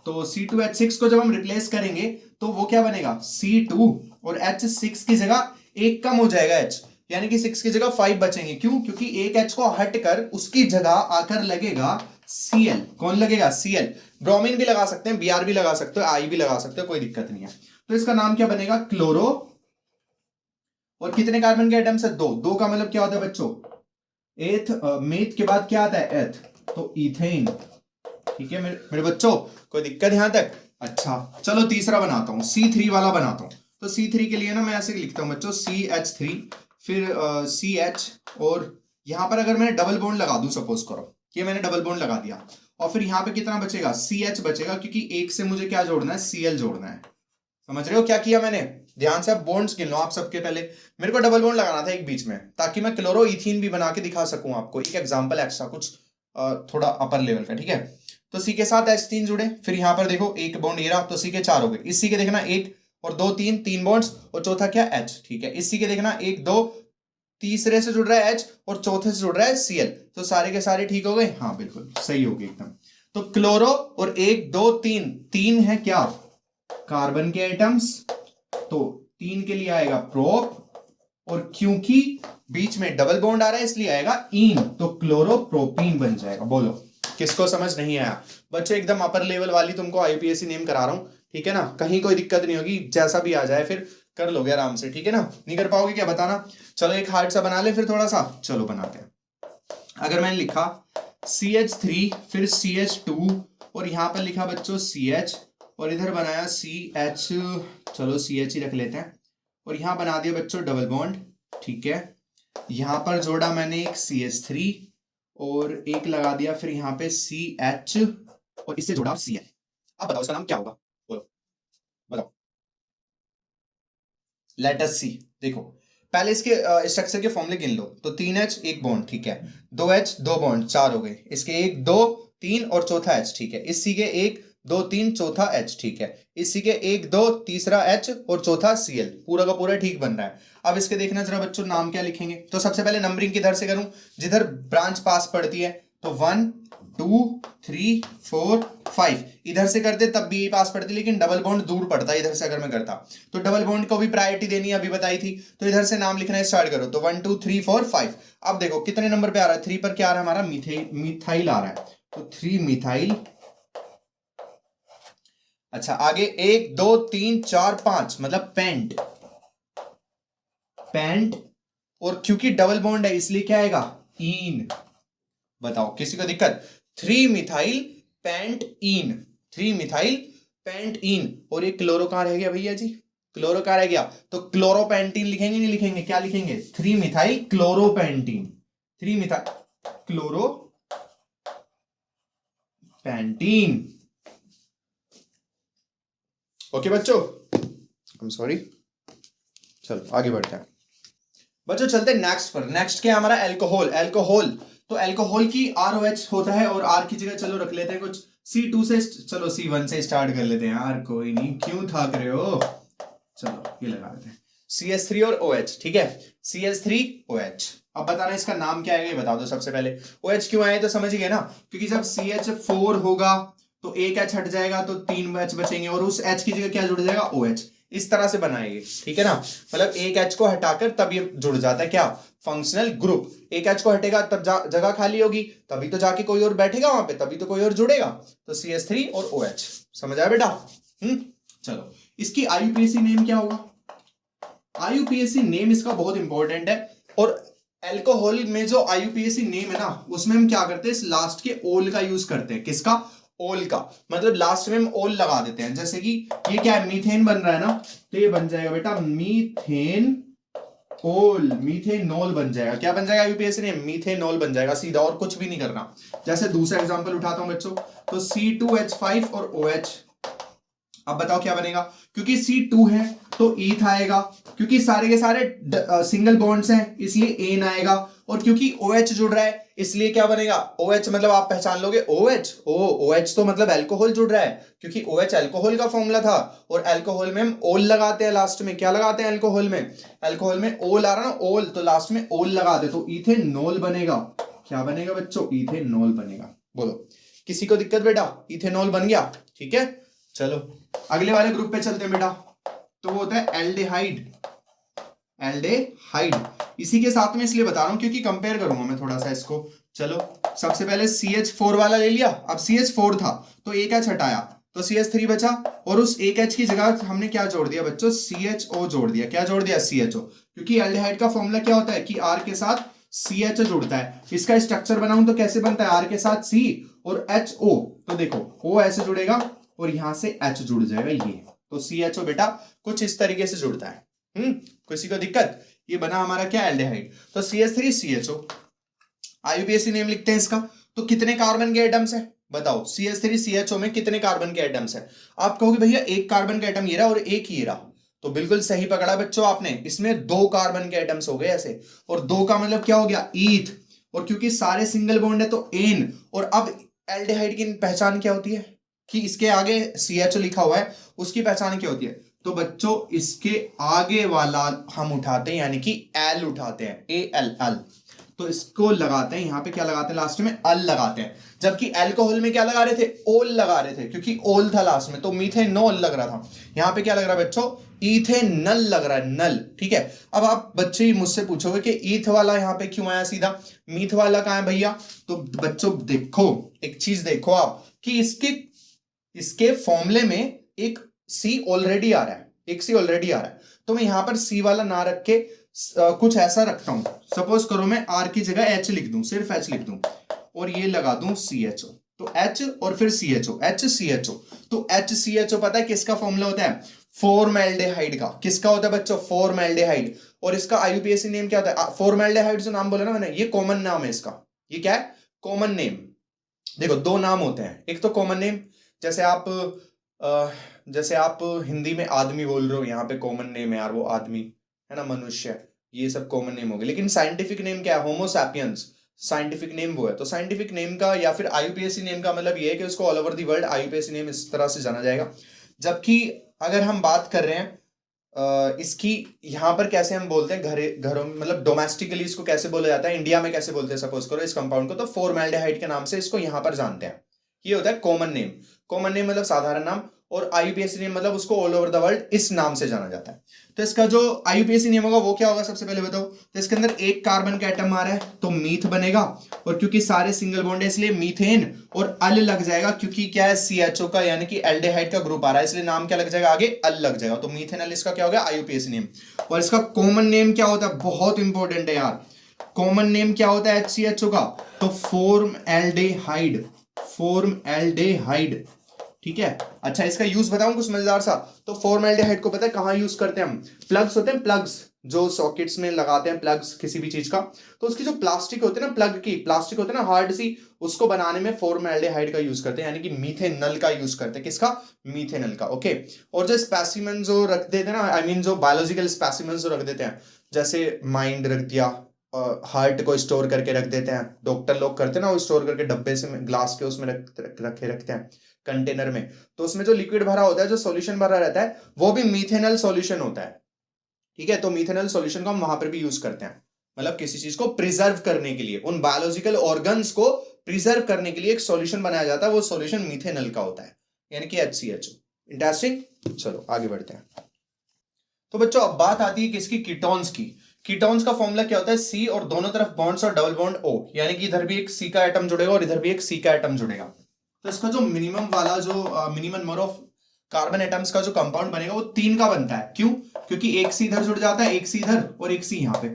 तो C2H6 को जब हम रिप्लेस करेंगे तो वो क्या बनेगा, C2, और H6 की जगह एक कम हो जाएगा H, यानी कि 6 की जगह 5 बचेंगे। क्यों? क्योंकि एक H को हटकर उसकी जगह आकर लगेगा Cl। कौन लगेगा, Cl। ब्रोमीन भी लगा सकते हैं, Br भी लगा सकते हो, I भी लगा सकते हो, कोई दिक्कत नहीं है। तो इसका नाम क्या बनेगा, क्लोरो, और कितने कार्बन के एटम्स है, 2। 2 का मतलब क्या होता है बच्चों, एथ, मेथ के बाद क्या आता है, एथ, तो इथेन, ठीक है मेरे बच्चों, कोई दिक्कत यहां तक? अच्छा चलो तीसरा बनाता हूं, C3 वाला बनाता हूं। तो C3 के लिए ना मैं ऐसे लिखता हूं बच्चों, CH3, फिर CH, और यहां पर अगर मैंने डबल बॉन्ड लगा दूं, सपोज करो कि मैंने डबल बॉन्ड लगा दिया, और फिर यहां पे कितना बचेगा, CH बचेगा, क्योंकि एक से मुझे क्या जोड़ना है, Cl जोड़ना है। समझ रहे हो क्या किया मैंने? ध्यान से आप बॉन्ड्स गिन लो आप सबके, पहले मेरे को डबल बॉन्ड लगाना था एक बीच में, ताकि मैं क्लोरो इथीन भी बना के दिखा सकूं आपको, एक एग्जांपल एक्स्ट्रा, कुछ थोड़ा अपर लेवल का, ठीक है। तो C के साथ H3 जुड़े, फिर यहां पर देखो एक बॉन्ड ये रहा, तो C के 4 हो गए। इस C के देखना 1 और 2 3 3 बॉन्ड्स, और चौथा क्या, H, ठीक है। इस C के देखना 1 2, तीसरे से जुड़ रहा है H, और चौथे से जुड़ रहा है Cl, तो सारे के सारे ठीक हो गए, हाँ बिल्कुल सही हो गए एकदम। तो क्लोरो और 1 2 3, 3 है क्या, कार्बन के एटम्स, तो 3 के लिए आएगा प्रोप, और क्योंकि बीच में डबल बॉन्ड आ रहा है इसलिए आएगा इन, तो क्लोरोप्रोपीन बन जाएगा। बोलो किसको समझ नहीं आया बच्चे? एकदम अपर लेवल वाली तुमको IUPAC नेम करा रहा हूं, ठीक है ना, कहीं कोई दिक्कत नहीं होगी, जैसा भी आ जाए फिर कर लोगे आराम से, ठीक है ना। नहीं कर पाओगे क्या बताना। चलो एक हार्ड सा बना ले फिर थोड़ा सा, चलो बनाते हैं। अगर मैंने लिखा CH3 फिर CH2 और यहां पर लिखा बच्चों CH, और इधर बनाया CH, चलो CH ही रख लेते हैं, और यहां बना दिया बच्चों डबल बॉन्ड, ठीक है। यहां पर जोड़ा मैंने एक CH3 और एक लगा दिया, फिर यहां पे CH, और इससे जोड़ा Cl। अब बताओ इसका नाम क्या होगा, बोलो बताओ। लेट अस सी, देखो पहले इसके स्ट्रक्चर के फॉर्मूले गिन लो, तो 3H 1 बॉन्ड, ठीक है, 2H 2 बॉन्ड 4 हो गए, इसके 1 2 3 और चौथा H, ठीक है। इस C के 1 2 3 चौथा H, ठीक है। इस C के 1 2 तीसरा H और चौथा Cl, पूरा का पूरा ठीक बन रहा है। अब इसके देखना जरा बच्चों नाम क्या लिखेंगे, तो सबसे पहले नंबरिंग किधर से करूं, जिधर ब्रांच पास पड़ती है, तो 1 2 3 4 5 इधर से करते तब भी पास पड़ती, लेकिन डबल बॉन्ड दूर पड़ता है इधर से अगर मैं करता, तो डबल बॉन्ड को भी प्रायोरिटी देनी अभी बताई थी, तो इधर से नाम लिखना स्टार्ट करो, तो 1 2 3 4 5। अब देखो कितने नंबर पे आ रहा है, 3 पर क्या आ रहा है हमारा, मिथाइल आ रहा है, तो 3 मिथाइल। अच्छा आगे 1 2 3 4 5 मतलब पेंट, पेंट, और क्योंकि डबल बॉन्ड है इसलिए क्या आएगा, इन। बताओ किसी को दिक्कत, 3 methyl pentane, 3 methyl pentane, और ये क्लोरो कहां रह गया भैया जी, क्लोरो का रह गया, तो क्लोरोपेंटीन लिखेंगे नहीं लिखेंगे, क्या लिखेंगे, 3 मिथाइल क्लोरोपेंटीन, 3 मिथाइल क्लोरोपेंटीन। ओके बच्चों, आई एम सॉरी, चलो आगे बढ़ते हैं बच्चों, चलते हैं नेक्स्ट पर। नेक्स्ट क्या है हमारा, एल्कोहल। एल्कोहल, तो एल्कोहल की ROH होता है, और R की जगह चलो रख लेते हैं कुछ C2 से, चलो C1 से स्टार्ट कर लेते हैं यार, कोई नहीं, क्यों थक रहे हो, चलो ये लगा लेते हैं CH3 और OH, ठीक है, CH3OH। अब बताना इसका नाम क्या है ये बता दो सबसे पहले। OH क्यों आए तो समझ गए ना, क्योंकि जब CH4 होगा तो एक H हट जाएगा तो 3 H बचेंगे, और उस H की जगह क्या जुड़ जाएगा, OH। इस तरह से बनाएंगे, ठीक है ना, मतलब एक H को हटाकर तब ये जुड़ जाता है क्या, फंक्शनल ग्रुप। एक H को हटेगा तब जगह खाली होगी, तभी तो जाके कोई और बैठेगा वहां पे, तभी तो कोई और जुड़ेगा, तो CH3 और OH। समझ आया बेटा? चलो, इसकी IUPAC नेम क्या होगा? IUPAC नेम इसका बहुत इंपॉर्टेंट है, और एल्कोहल में जो IUPAC नेम है ना, उसमें हम क्या करते हैं, इस लास्ट के ओल का यूज करते हैं। किसका? ओल का, मतलब लास्ट में हम ओल लगा देते हैं। जैसे कि ये क्या है, मीथेन बन रहा है ना, तो ये बन जाएगा बेटा मीथेन ओल, मीथेनॉल बन जाएगा। क्या बन जाएगा IUPAC नेम? मीथेनॉल बन जाएगा सीधा, और कुछ भी नहीं करना। जैसे दूसरा एग्जांपल उठाता हूं बच्चों, तो C2H5 और OH। अब बताओ क्या बनेगा, क्योंकि C2 है तो ईथ आएगा, क्योंकि सारे के सारे सिंगल बॉन्ड्स हैं इसलिए एन आएगा, और क्योंकि OH जुड़ रहा है इसलिए क्या बनेगा, OH, मतलब आप पहचान लोगे OH, OH तो मतलब अल्कोहल जुड़ रहा है, क्योंकि OH अल्कोहल का फॉर्मूला था, और अल्कोहल में हम ओल लगाते हैं लास्ट में। क्या लगाते हैं अल्कोहल में? अल्कोहल में ओल आ रहा ना, ओल, तो लास्ट में ओल लगा दे तो इथेनॉल बनेगा। क्या बनेगा बच्चों? इथेनॉल बनेगा। बोलो, किसी को दिक्कत बेटा? इथेनॉल बन गया, ठीक है। चलो अगले वाले ग्रुप पे चलते हैं बेटा, तो वो होता है एल्डेहाइड। एल्डेहाइड इसी के साथ में इसलिए बता रहा हूं क्योंकि कंपेयर करूंगा मैं थोड़ा सा इसको। चलो सबसे पहले CH4 वाला ले लिया, अब CH4 था तो एक H हटाया तो CH3 बचा, और उस एक H की जगह हमने क्या जोड़ दिया बच्चों, CHO जोड़ दिया। क्या जोड़ दिया? CHO, क्योंकि एल्डेहाइड का फॉर्मूला क्या होता है कि R के साथ CH जुड़ता है। इसका स्ट्रक्चर बनाऊं तो कैसे बनता है, R के साथ C और HO, तो देखो O ऐसे जुड़ेगा और यहां से H जुड़ जाएगा, ये तो CHO बेटा कुछ इस तरीके से जुड़ता है। किसी को दिक्कत? ये बना हमारा क्या, एल्डेहाइड। तो CH3CHO, IUPAC नेम लिखते हैं इसका। तो कितने कार्बन के एटम्स है बताओ, CH3CHO में कितने कार्बन के एटम्स है? आप कहोगे भैया एक कार्बन का एटम ये रहा और एक ही रहा, तो बिल्कुल सही पकड़ा बच्चों आपने, इसमें 2 कार्बन के एटम्स हो गए ऐसे, और 2 का मतलब क्या हो गया, ईथ, और क्योंकि सारे सिंगल बॉन्ड है तो एन। और अब एल्डेहाइड की पहचान क्या होती है कि इसके आगे CHO लिखा हुआ है, उसकी पहचान क्या होती है? तो बच्चों इसके आगे वाला हम उठाते हैं, यानी कि एल उठाते हैं, ALL, तो इसको लगाते हैं, यहां पे क्या लगाते हैं, लास्ट में अल लगाते हैं। जबकि अल्कोहल में क्या लगा रहे थे, ओल लगा रहे थे, क्योंकि ओल था लास्ट में, तो मीथेनॉल लग रहा था। यहां पे क्या लग रहा है बच्चों, इथेनल लग रहा है, नल, ठीक है। अब आप बच्चे मुझसे पूछोगे कि ईथ वाला यहां पे क्यों आया सीधा, मीथ वाला कहां है भैया? तो बच्चों देखो, एक चीज देखो आप कि इसके फॉर्मूले में एक C ऑलरेडी आ रहा है, एक C ऑलरेडी आ रहा है, तो मैं यहां पर C वाला ना रख के कुछ ऐसा रखता हूं। सपोज करो मैं R की जगह H लिख दूं, सिर्फ H लिख दूं, और ये लगा दूं CHO, तो H और फिर CHO, HCHO। तो HCHO पता है किसका फॉर्मूला होता है, फॉर्मल्डेहाइड का। किसका होता है बच्चों, फॉर्मल्डेहाइड। और इसका IUPAC नेम क्या होता है? फॉर्मल्डेहाइड जो नाम बोला ना मैंने, ये कॉमन नाम है इसका। ये क्या है? Common name. देखो 2 नाम होते हैं, एक तो कॉमन नेम, जैसे आप हिंदी में आदमी बोल रहे हो, यहाँ पे कॉमन नेम है यार, वो आदमी है ना, मनुष्य, ये सब कॉमन नेम हो गए। लेकिन साइंटिफिक नेम क्या है, होमो सैपियंस, साइंटिफिक नेम वो है। तो साइंटिफिक नेम का या फिर IUPAC नेम का मतलब ये है कि उसको all over the world IUPAC name इस तरह से जाना जाएगा। जबकि अगर हम बात कर रहे हैं इसकी, यहाँ पर कैसे हम बोलते हैं, घरों मतलब डोमेस्टिकली इसको कैसे बोला जाता है, इंडिया में कैसे बोलते हैं सपोज करो इस कंपाउंड को, तो फॉर्मल्डेहाइड के नाम से इसको यहाँ पर जानते हैं। ये होता है कॉमन नेम। कॉमन नेम मतलब साधारण नाम, और IUPAC नेम मतलब उसको ऑल ओवर द वर्ल्ड इस नाम से जाना जाता है। तो इसका जो IUPAC नेम होगा वो क्या होगा, सबसे पहले बताओ। तो इसके अंदर एक कार्बन का एटम आ रहा है तो मीथ बनेगा, और क्योंकि सारे सिंगल बॉन्ड है इसलिए मीथेन, और अल लग जाएगा क्योंकि क्या है, CHO का यानी कि एल्डेहाइड का ग्रुप आ रहा है, इसलिए नाम क्या लग जाएगा आगे, अल लग जाएगा, तो मीथेनॉल इसका क्या हो गया, IUPAC नेम। और इसका कॉमन नेम क्या होता है, बहुत इंपॉर्टेंट है यार, कॉमन नेम क्या होता है HCHO का, तो फॉर्मल्डेहाइड। फॉर्मल्डेहाइड ठीक है। अच्छा, इसका यूज बताऊं कुछ मजेदार सा। तो फॉर्मेल्डिहाइड को पता है कहाँ यूज करते हैं हम? प्लग्स होते हैं, प्लग्स जो सॉकेट्स में लगाते हैं, प्लग्स किसी भी चीज का, तो उसकी जो प्लास्टिक होती है ना, प्लग की प्लास्टिक होती है ना हार्ड सी, उसको बनाने में फॉर्मेल्डिहाइड का यूज करते हैं, यानी कि मीथेनल का यूज करते हैं। किसका? मीथेनल का। ओके। और जो स्पेसिमेन जो रख देते हैं ना, आई मीन जो बायोलॉजिकल स्पेसिमेन जो रख देते हैं, जैसे माइंड रख दिया, हार्ट को स्टोर करके रख देते हैं, डॉक्टर लोग करते हैं ना, वो स्टोर करके डब्बे से ग्लास के उसमें रखते हैं कंटेनर में, तो उसमें जो लिक्विड भरा होता है, जो सॉल्यूशन भरा रहता है, वो भी मीथेनल सॉल्यूशन होता है। ठीक है, तो मीथेनल सॉल्यूशन को हम वहां पर भी यूज करते हैं, मतलब किसी चीज को प्रिजर्व करने के लिए, उन बायोलॉजिकल ऑर्गन्स को प्रिजर्व करने के लिए एक सॉल्यूशन बनाया जाता है, वो सॉल्यूशन मीथेनल का होता है, यानी कि HCHO। इंटरेस्टिंग। चलो आगे बढ़ते हैं। तो बच्चों अब बात आती है किसकी? कीटोन्स की। कीटोन्स का फॉर्मूला क्या होता है? C, और दोनों तरफ बॉन्ड्स और डबल बॉन्ड O, यानी कि इधर भी एक C का एटम जुड़ेगा और इधर भी एक C का एटम जुड़ेगा। तो इसका जो मिनिमम वाला जो minimum number of carbon atoms का जो कंपाउंड बनेगा वो 3 का बनता है। क्यों? क्योंकि एक C इधर जुड़ जाता है, एक C इधर और एक C यहाँ पे,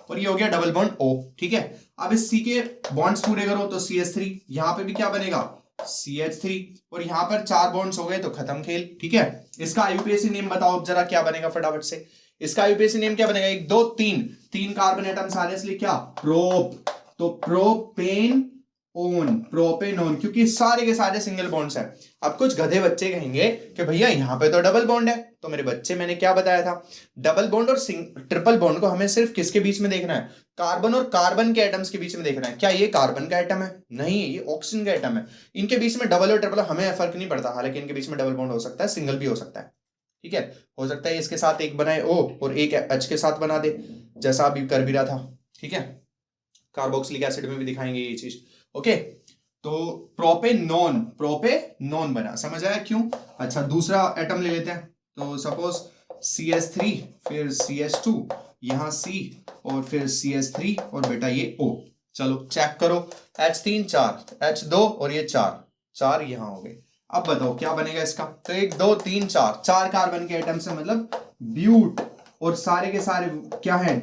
और ये हो गया डबल बॉन्ड O। ठीक है, अब इस C के बॉन्ड्स पूरे करो तो CH3, यहाँ पे भी क्या बनेगा? CH3, और यहाँ पर 4 बॉन्ड्स हो गए तो खत्म खेल। ठीक है, इसका आईयूपीएसी नेम बताओ जरा, क्या बनेगा फटाफट से? इसका आईयूपीएसी नेम क्या बनेगा? 1 2 3, 3 कार्बन एटम्स आ रहे हैं इसलिए क्या? प्रोप। तो प्रोपेन ओन, प्रोपेनोन, क्योंकि सारे के सारे सिंगल बॉन्ड्स हैं। अब कुछ गधे बच्चे कहेंगे कि भैया यहाँ पे तो डबल बॉन्ड है, तो मेरे बच्चे मैंने क्या बताया था? डबल बॉन्ड और ट्रिपल बॉन्ड को हमें सिर्फ किसके बीच में देखना है? कार्बन और कार्बन के एटम्स के बीच में देखना है। क्या ये कार्बन का एटम है? नहीं, ये ऑक्सीजन का एटम है। इनके बीच में डबल और ट्रिपल हमें फर्क नहीं पड़ता, हालांकि इनके बीच में डबल बॉन्ड हो सकता है, सिंगल भी हो सकता है। ठीक है, हो सकता है इसके साथ एक बनाए O और एक H के साथ बना दे, जैसा अभी कर भी रहा था। ठीक है, कार्बोक्सिलिक एसिड में भी दिखाएंगे ये चीज। ओके, तो प्रोपेनोन बना, समझ आया क्यों? अच्छा, दूसरा एटम ले लेते हैं। तो सपोज CH3, फिर CH2, यहाँ C, और फिर CH3, और बेटा ये O। चलो चेक करो, H3 4, H2 और ये 4 यहाँ हो गए। अब बताओ क्या बनेगा इसका? तो 1 2 3 4 कार्बन के एटम से मतलब ब्यूट, और सारे के सारे क्या है?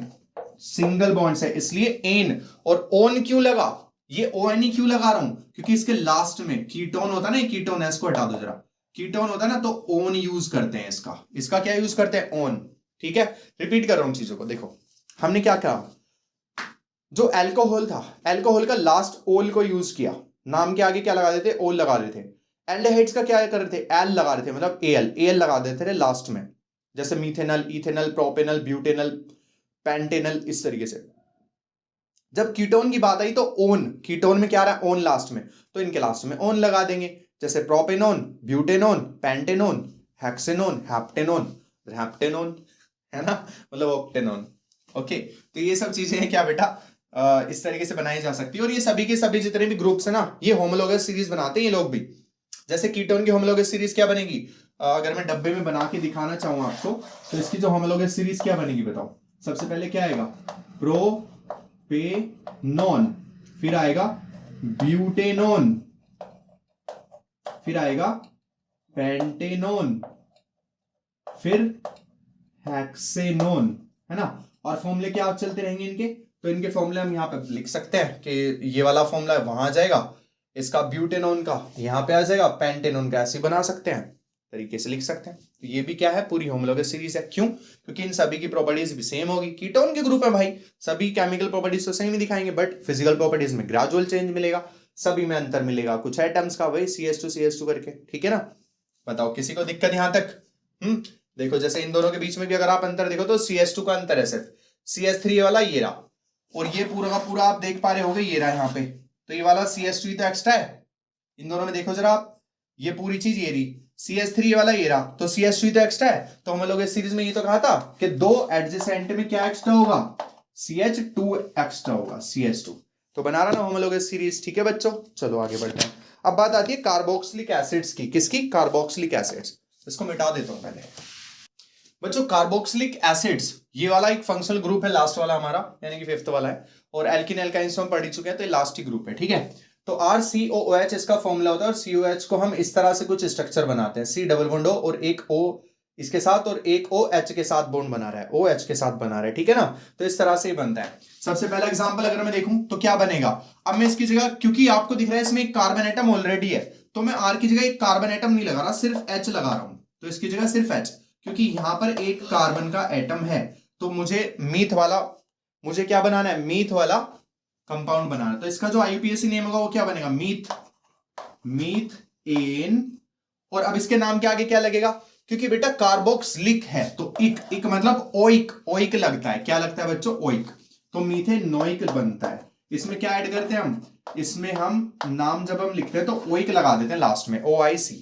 सिंगल बॉन्ड्स है, इसलिए एन। और ओन क्यों लगा? ये ON ही क्यों लगा रहा हूं? क्योंकि इसके लास्ट में कीटोन होता है ना, कीटोन है, इसको हटा दो जरा, कीटोन होता है ना, तो ओन यूज करते हैं इसका क्या यूज करते हैं? ओन। ठीक है, रिपीट कर रहा हूं चीजों को, देखो हमने क्या कहा, जो अल्कोहल था, अल्कोहल का लास्ट ओल को यूज किया, नाम के आगे क्या लगा देते? ओल लगा देते। एल्डिहाइड्स का क्या कर रहे थे? एल लगा रहे थे, मतलब एल लगा देते थे लास्ट में, जैसे methanal, ethanal, propanal, butanal, Pantanal, इस तरीके से। जब कीटोन की बात आई तो ओन, कीटोन में क्या आ रहा है? ओन लास्ट में, तो इनके लास्ट में ओन लगा देंगे, जैसे प्रोपेनोन, ब्यूटेनोन, पेंटेनोन, हेक्सेनोन, हैप्टेनोन, है ना, मतलब ऑक्टेनोन। ओके, तो ये सब चीजें हैं क्या बेटा, इस तरीके से बनाई जा सकती है। और ये सभी के सभी जितने भी ग्रुप्स है ना, ये होमोलोगस सीरीज बनाते हैं ये लोग भी। जैसे कीटोन की होमोलोगस सीरीज क्या बनेगी? अगर मैं डब्बे में बना के दिखाना चाहूँ आपको, तो इसकी जो होमोलोगस सीरीज क्या बनेगी बताओ? सबसे पहले क्या आएगा? प्रोपेनोन, फिर आएगा ब्यूटेनोन, फिर आएगा पेंटेनोन, फिर हेक्सेनोन, है ना। और फॉर्मूले क्या चलते रहेंगे इनके? तो इनके फॉर्मूले हम यहाँ पे लिख सकते हैं कि ये वाला फॉर्मूला वहां आ जाएगा, इसका ब्यूटेनोन का यहाँ पे आ जाएगा, पेंटेनोन का ऐसे बना सकते हैं, तरीके से लिख सकते हैं। तो ये भी क्या है? पूरी होमोलोगस सीरीज है। क्यों? क्योंकि इन सभी की प्रॉपर्टीज भी सेम होगी, कीटोन के ग्रुप है भाई, सभी केमिकल प्रॉपर्टीज तो सेम ही दिखाएंगे, बट फिजिकल प्रॉपर्टीज में ग्रेजुअल चेंज मिलेगा, सभी में अंतर मिलेगा, कुछ एटम्स का, वही CH2 करके। ठीक है ना, बताओ किसी को दिक्कत यहां तक? देखो जैसे इन दोनों के बीच में भी अगर आप अंतर देखो तो CH2 का अंतर है सिर्फ, CH3 वाला ये रहा, और ये पूरा का पूरा आप देख पा रहे होगे ये रहा यहाँ पे, तो ये वाला CH2 तो एक्स्ट्रा है इन दोनों में, देखो जरा आप, ये पूरी चीज ये रही, CH3 वाला ये रहा, तो CH3 तो एक्स्ट्रा है। तो हम लोग इस सीरीज में ये तो कहा था कि दो एडजेसेंट में क्या एक्स्ट्रा होगा? CH2 एक्स्ट्रा होगा, CH2। तो बना रहा ना हम लोग इस सीरीज। ठीक है बच्चों, चलो आगे बढ़ते हैं। अब बात आती है कार्बोक्सिलिक एसिड्स की। किसकी? Carboxylic acids. इसको मिटा देता हूं पहले। बच्चों कार्बोक्सिलिक एसिड्स ये वाला एक फंक्शनल ग्रुप है, लास्ट वाला हमारा, यानी कि 5th वाला है, और एल्किन एल्काइंस हम पढ़ चुके हैं, तो ये लास्ट ही ग्रुप है। ठीक है, तो RCOOH इसका फॉर्मूला होता है, और COH को हम इस तरह से कुछ स्ट्रक्चर बनाते हैं, C डबल बॉन्ड O और एक O इसके साथ, और एक OH के साथ बॉन्ड बना रहा है, OH के साथ बना रहा है। ठीक है ना, तो इस तरह से ही बनता है। सबसे पहला एग्जांपल अगर मैं देखूं तो क्या बनेगा? अब मैं इसकी जगह, क्योंकि आपको दिख रहा है इसमें एक कार्बन एटम ऑलरेडी है, तो मैं R की जगह एक कार्बन एटम नहीं लगा रहा, सिर्फ H लगा रहा हूं, तो इसकी जगह सिर्फ H, क्योंकि यहां पर एक कार्बन का एटम है, तो मुझे मीथ वाला, मुझे क्या बनाना है, मीथ वाला कंपाउंड बनाना है। तो इसका जो IUPAC नेम होगा वो क्या बनेगा, मीथ एन। और अब इसके नाम के आगे क्या लगेगा, क्योंकि बेटा कार्बोक्सिलिक है तो इक मतलब ओइक लगता है, क्या लगता है बच्चों, ओइक, तो मीथेनोइक बनता है। इसमें क्या ऐड करते हैं हम, इसमें हम नाम जब हम लिखते हैं तो ओइक लगा देते हैं लास्ट में, OIC,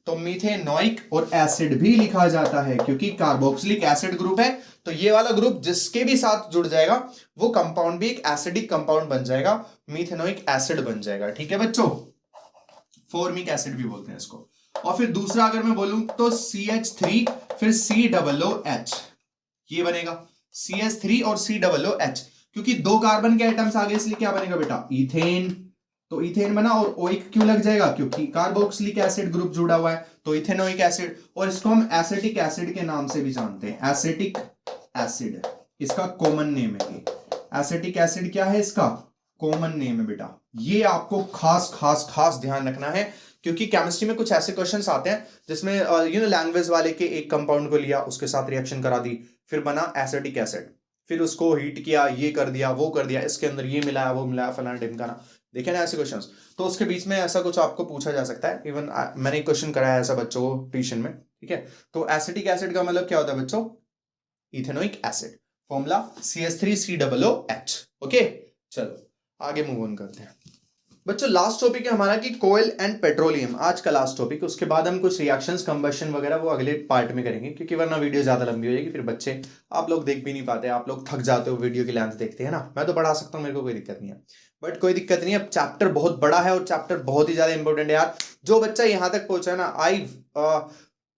तो मीथेनोइक और एसिड भी लिखा जाता है, क्योंकि कार्बोक्सिलिक एसिड ग्रुप है, तो ये वाला ग्रुप जिसके भी साथ जुड़ जाएगा वो कंपाउंड भी एक एसिडिक कंपाउंड बन जाएगा, मीथेनोइक एसिड बन जाएगा। ठीक है बच्चों, फॉर्मिक एसिड भी बोलते हैं इसको। और फिर दूसरा अगर मैं बोलूं तो CH3 फिर COOH, ये बनेगा CH3 और COOH, क्योंकि दो कार्बन के एटम्स आगे, इसलिए क्या बनेगा बेटा, इथेन, तो इथेन बना। और ओइक क्यों लग जाएगा, क्योंकि कार्बोक्सिलिक एसिड ग्रुप जुड़ा हुआ है, तो इथेनोइक एसिड। और इसको हम एसिटिक एसिड के नाम से भी जानते हैं, एसिटिक एसिड इसका कॉमन नेम है। एसिटिक एसिड क्या है, इसका कॉमन नेम है बेटा। ये आपको खास खास खास ध्यान रखना है, क्योंकि केमिस्ट्री में कुछ ऐसे क्वेश्चंस आते हैं जिसमें लैंग्वेज वाले के एक कंपाउंड को लिया, उसके साथ रिएक्शन करा दी, फिर बना एसिटिक एसिड, फिर उसको हीट किया, ये कर दिया वो कर दिया, इसके अंदर ये मिलाया वो मिलाया, फलाना ढिमकाना, देखे ना ऐसे क्वेश्चंस। तो उसके बीच में ऐसा कुछ आपको पूछा जा सकता है, इवन मैंने क्वेश्चन कराया ऐसा बच्चों को ट्यूशन में। ठीक है, तो एसिटिक एसिड का मतलब क्या होता है बच्चों, ethanoic acid, formula CH3COOH। Okay, चलो आगे मूव ऑन करते हैं बच्चों। लास्ट टॉपिक है हमारा कि कोयल एंड पेट्रोलियम, आज का लास्ट टॉपिक। उसके बाद हम कुछ रिएक्शंस, कंबशन वगैरह वो अगले पार्ट में करेंगे, क्योंकि वरना वीडियो ज्यादा लंबी हो जाएगी, फिर बच्चे आप लोग देख भी नहीं पाते, आप लोग थक जाते हो वीडियो की लेंथ देखते हैं ना। मैं तो पढ़ा सकता हूँ, मेरे को कोई दिक्कत नहीं है, बट कोई दिक्कत नहीं है, चैप्टर बहुत बड़ा है और चैप्टर बहुत ही ज्यादा इंपॉर्टेंट है यार। जो बच्चा यहां तक पहुंचा है ना, I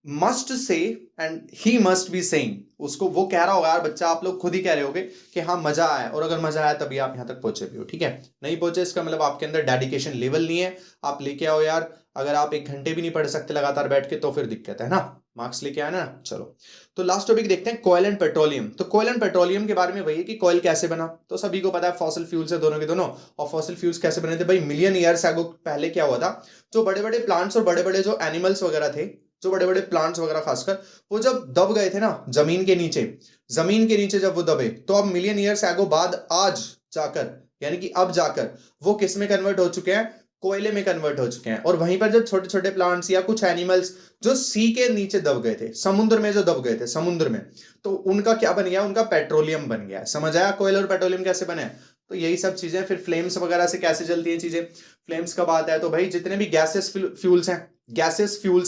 must say and he must be saying, उसको वो कह रहा होगा यार बच्चा, आप लोग खुद ही कह रहे होगे कि हाँ मजा आया, और अगर मजा आया तभी आप यहाँ तक पहुंचे भी हो। ठीक है, नहीं पहुंचे इसका मतलब आपके अंदर डेडिकेशन लेवल नहीं है। आप लेके आओ यार, अगर आप 1 घंटे भी नहीं पढ़ सकते लगातार बैठ के तो फिर दिक्कत है ना, मार्क्स लेके आए ना। चलो, तो लास्ट टॉपिक देखते हैं, कोयल एंड पेट्रोलियम। तो कोयल एंड पेट्रोलियम के बारे में वही है कि कोयल कैसे बना, तो सभी को पता है फॉसिल फ्यूल्स है दोनों के दोनों। और फॉसिल फ्यूल्स कैसे बने थे भाई, मिलियन ईयर्स अगो पहले क्या हुआ था, जो बड़े बड़े प्लांट्स और बड़े बड़े जो एनिमल्स वगैरह थे, जो बड़े बड़े प्लांट्स वगैरह खासकर, वो जब दब गए थे ना जमीन के नीचे जब वो दबे, तो अब मिलियन ईयर्स एगो बाद आज जाकर, यानी कि अब जाकर वो किस में कन्वर्ट हो चुके हैं, कोयले में कन्वर्ट हो चुके हैं। और वहीं पर जब छोटे छोटे प्लांट्स या कुछ एनिमल्स जो सी के नीचे दब गए थे, समुद्र में जो दब गए थे समुद्र में, तो उनका क्या बन गया, उनका पेट्रोलियम बन गया। समझ आया कोयल और पेट्रोलियम कैसे बने। तो यही सब चीजें, फिर फ्लेम्स वगैरह से कैसे जलती हैं चीजें। फ्लेम्स कब आता है, तो भाई जितने भी गैसेस फ्यूल्स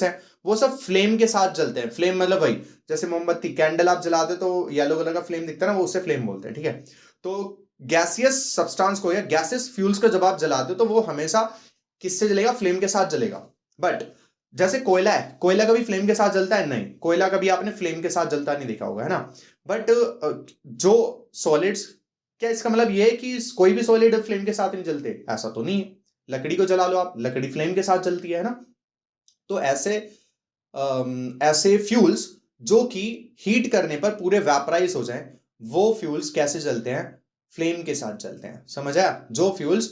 हैं वो सब फ्लेम के साथ जलते हैं। फ्लेम मतलब वही, जैसे मोमबत्ती कैंडल आप जलाते तो येलो कलर का फ्लेम दिखता है ना, वो उससे फ्लेम बोलते हैं। ठीक है, तो गैसियस सब्सटेंस को या गैसेस फ्यूल्स को जब आप जलाते हो तो वो हमेशा किससे जलेगा, फ्लेम के साथ जलेगा। बट जैसे कोयला है, कोयला कभी फ्लेम के साथ जलता है, नहीं, कोयला कभी आपने फ्लेम के साथ जलता नहीं देखा होगा, है ना। बट जो सॉलिड्स, क्या इसका मतलब ये है कि कोई भी सॉलिड फ्लेम के साथ नहीं जलते, ऐसा तो नहीं है। लकड़ी को जला लो आप, लकड़ी फ्लेम के साथ जलती है ना। तो ऐसे फ्यूल्स जो कि हीट करने पर पूरे वैपराइज हो जाएं, वो फ्यूल्स कैसे जलते हैं, फ्लेम के साथ जलते हैं। समझ आया, जो फ्यूल्स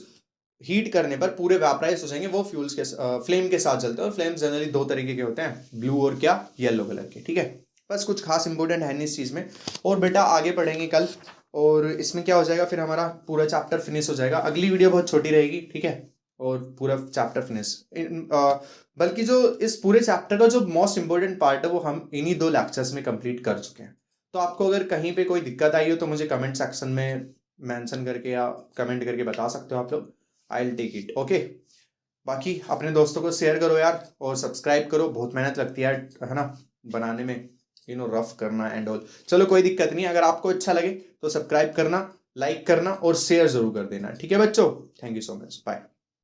हीट करने पर पूरे वैपराइज हो जाएंगे वो फ्यूल्स के फ्लेम के साथ जलते हैं। और फ्लेम्स जनरली 2 तरीके के होते हैं, ब्लू और क्या, येलो कलर के। ठीक है, बस कुछ खास इंपॉर्टेंट है नहीं इस चीज में। और बेटा आगे पढ़ेंगे कल, और इसमें क्या हो जाएगा, फिर हमारा पूरा चैप्टर फिनिश हो जाएगा। अगली वीडियो बहुत छोटी रहेगी, ठीक है, और पूरा चैप्टर फिनिश। बल्कि जो इस पूरे चैप्टर का जो मोस्ट इंपोर्टेंट पार्ट है वो हम इन्हीं 2 लेक्चर्स में कंप्लीट कर चुके हैं। तो आपको अगर कहीं पे कोई दिक्कत आई हो तो मुझे कमेंट सेक्शन में मेंशन करके या कमेंट करके बता सकते हो आप लोग, I will take it. Okay, बाकी अपने दोस्तों को शेयर करो यार, और सब्सक्राइब करो, बहुत मेहनत लगती है ना बनाने में, रफ करना एंड ऑल। चलो कोई दिक्कत नहीं, अगर आपको अच्छा लगे तो सब्सक्राइब करना, लाइक करना और शेयर जरूर कर देना। ठीक है बच्चों, thank you so much, bye.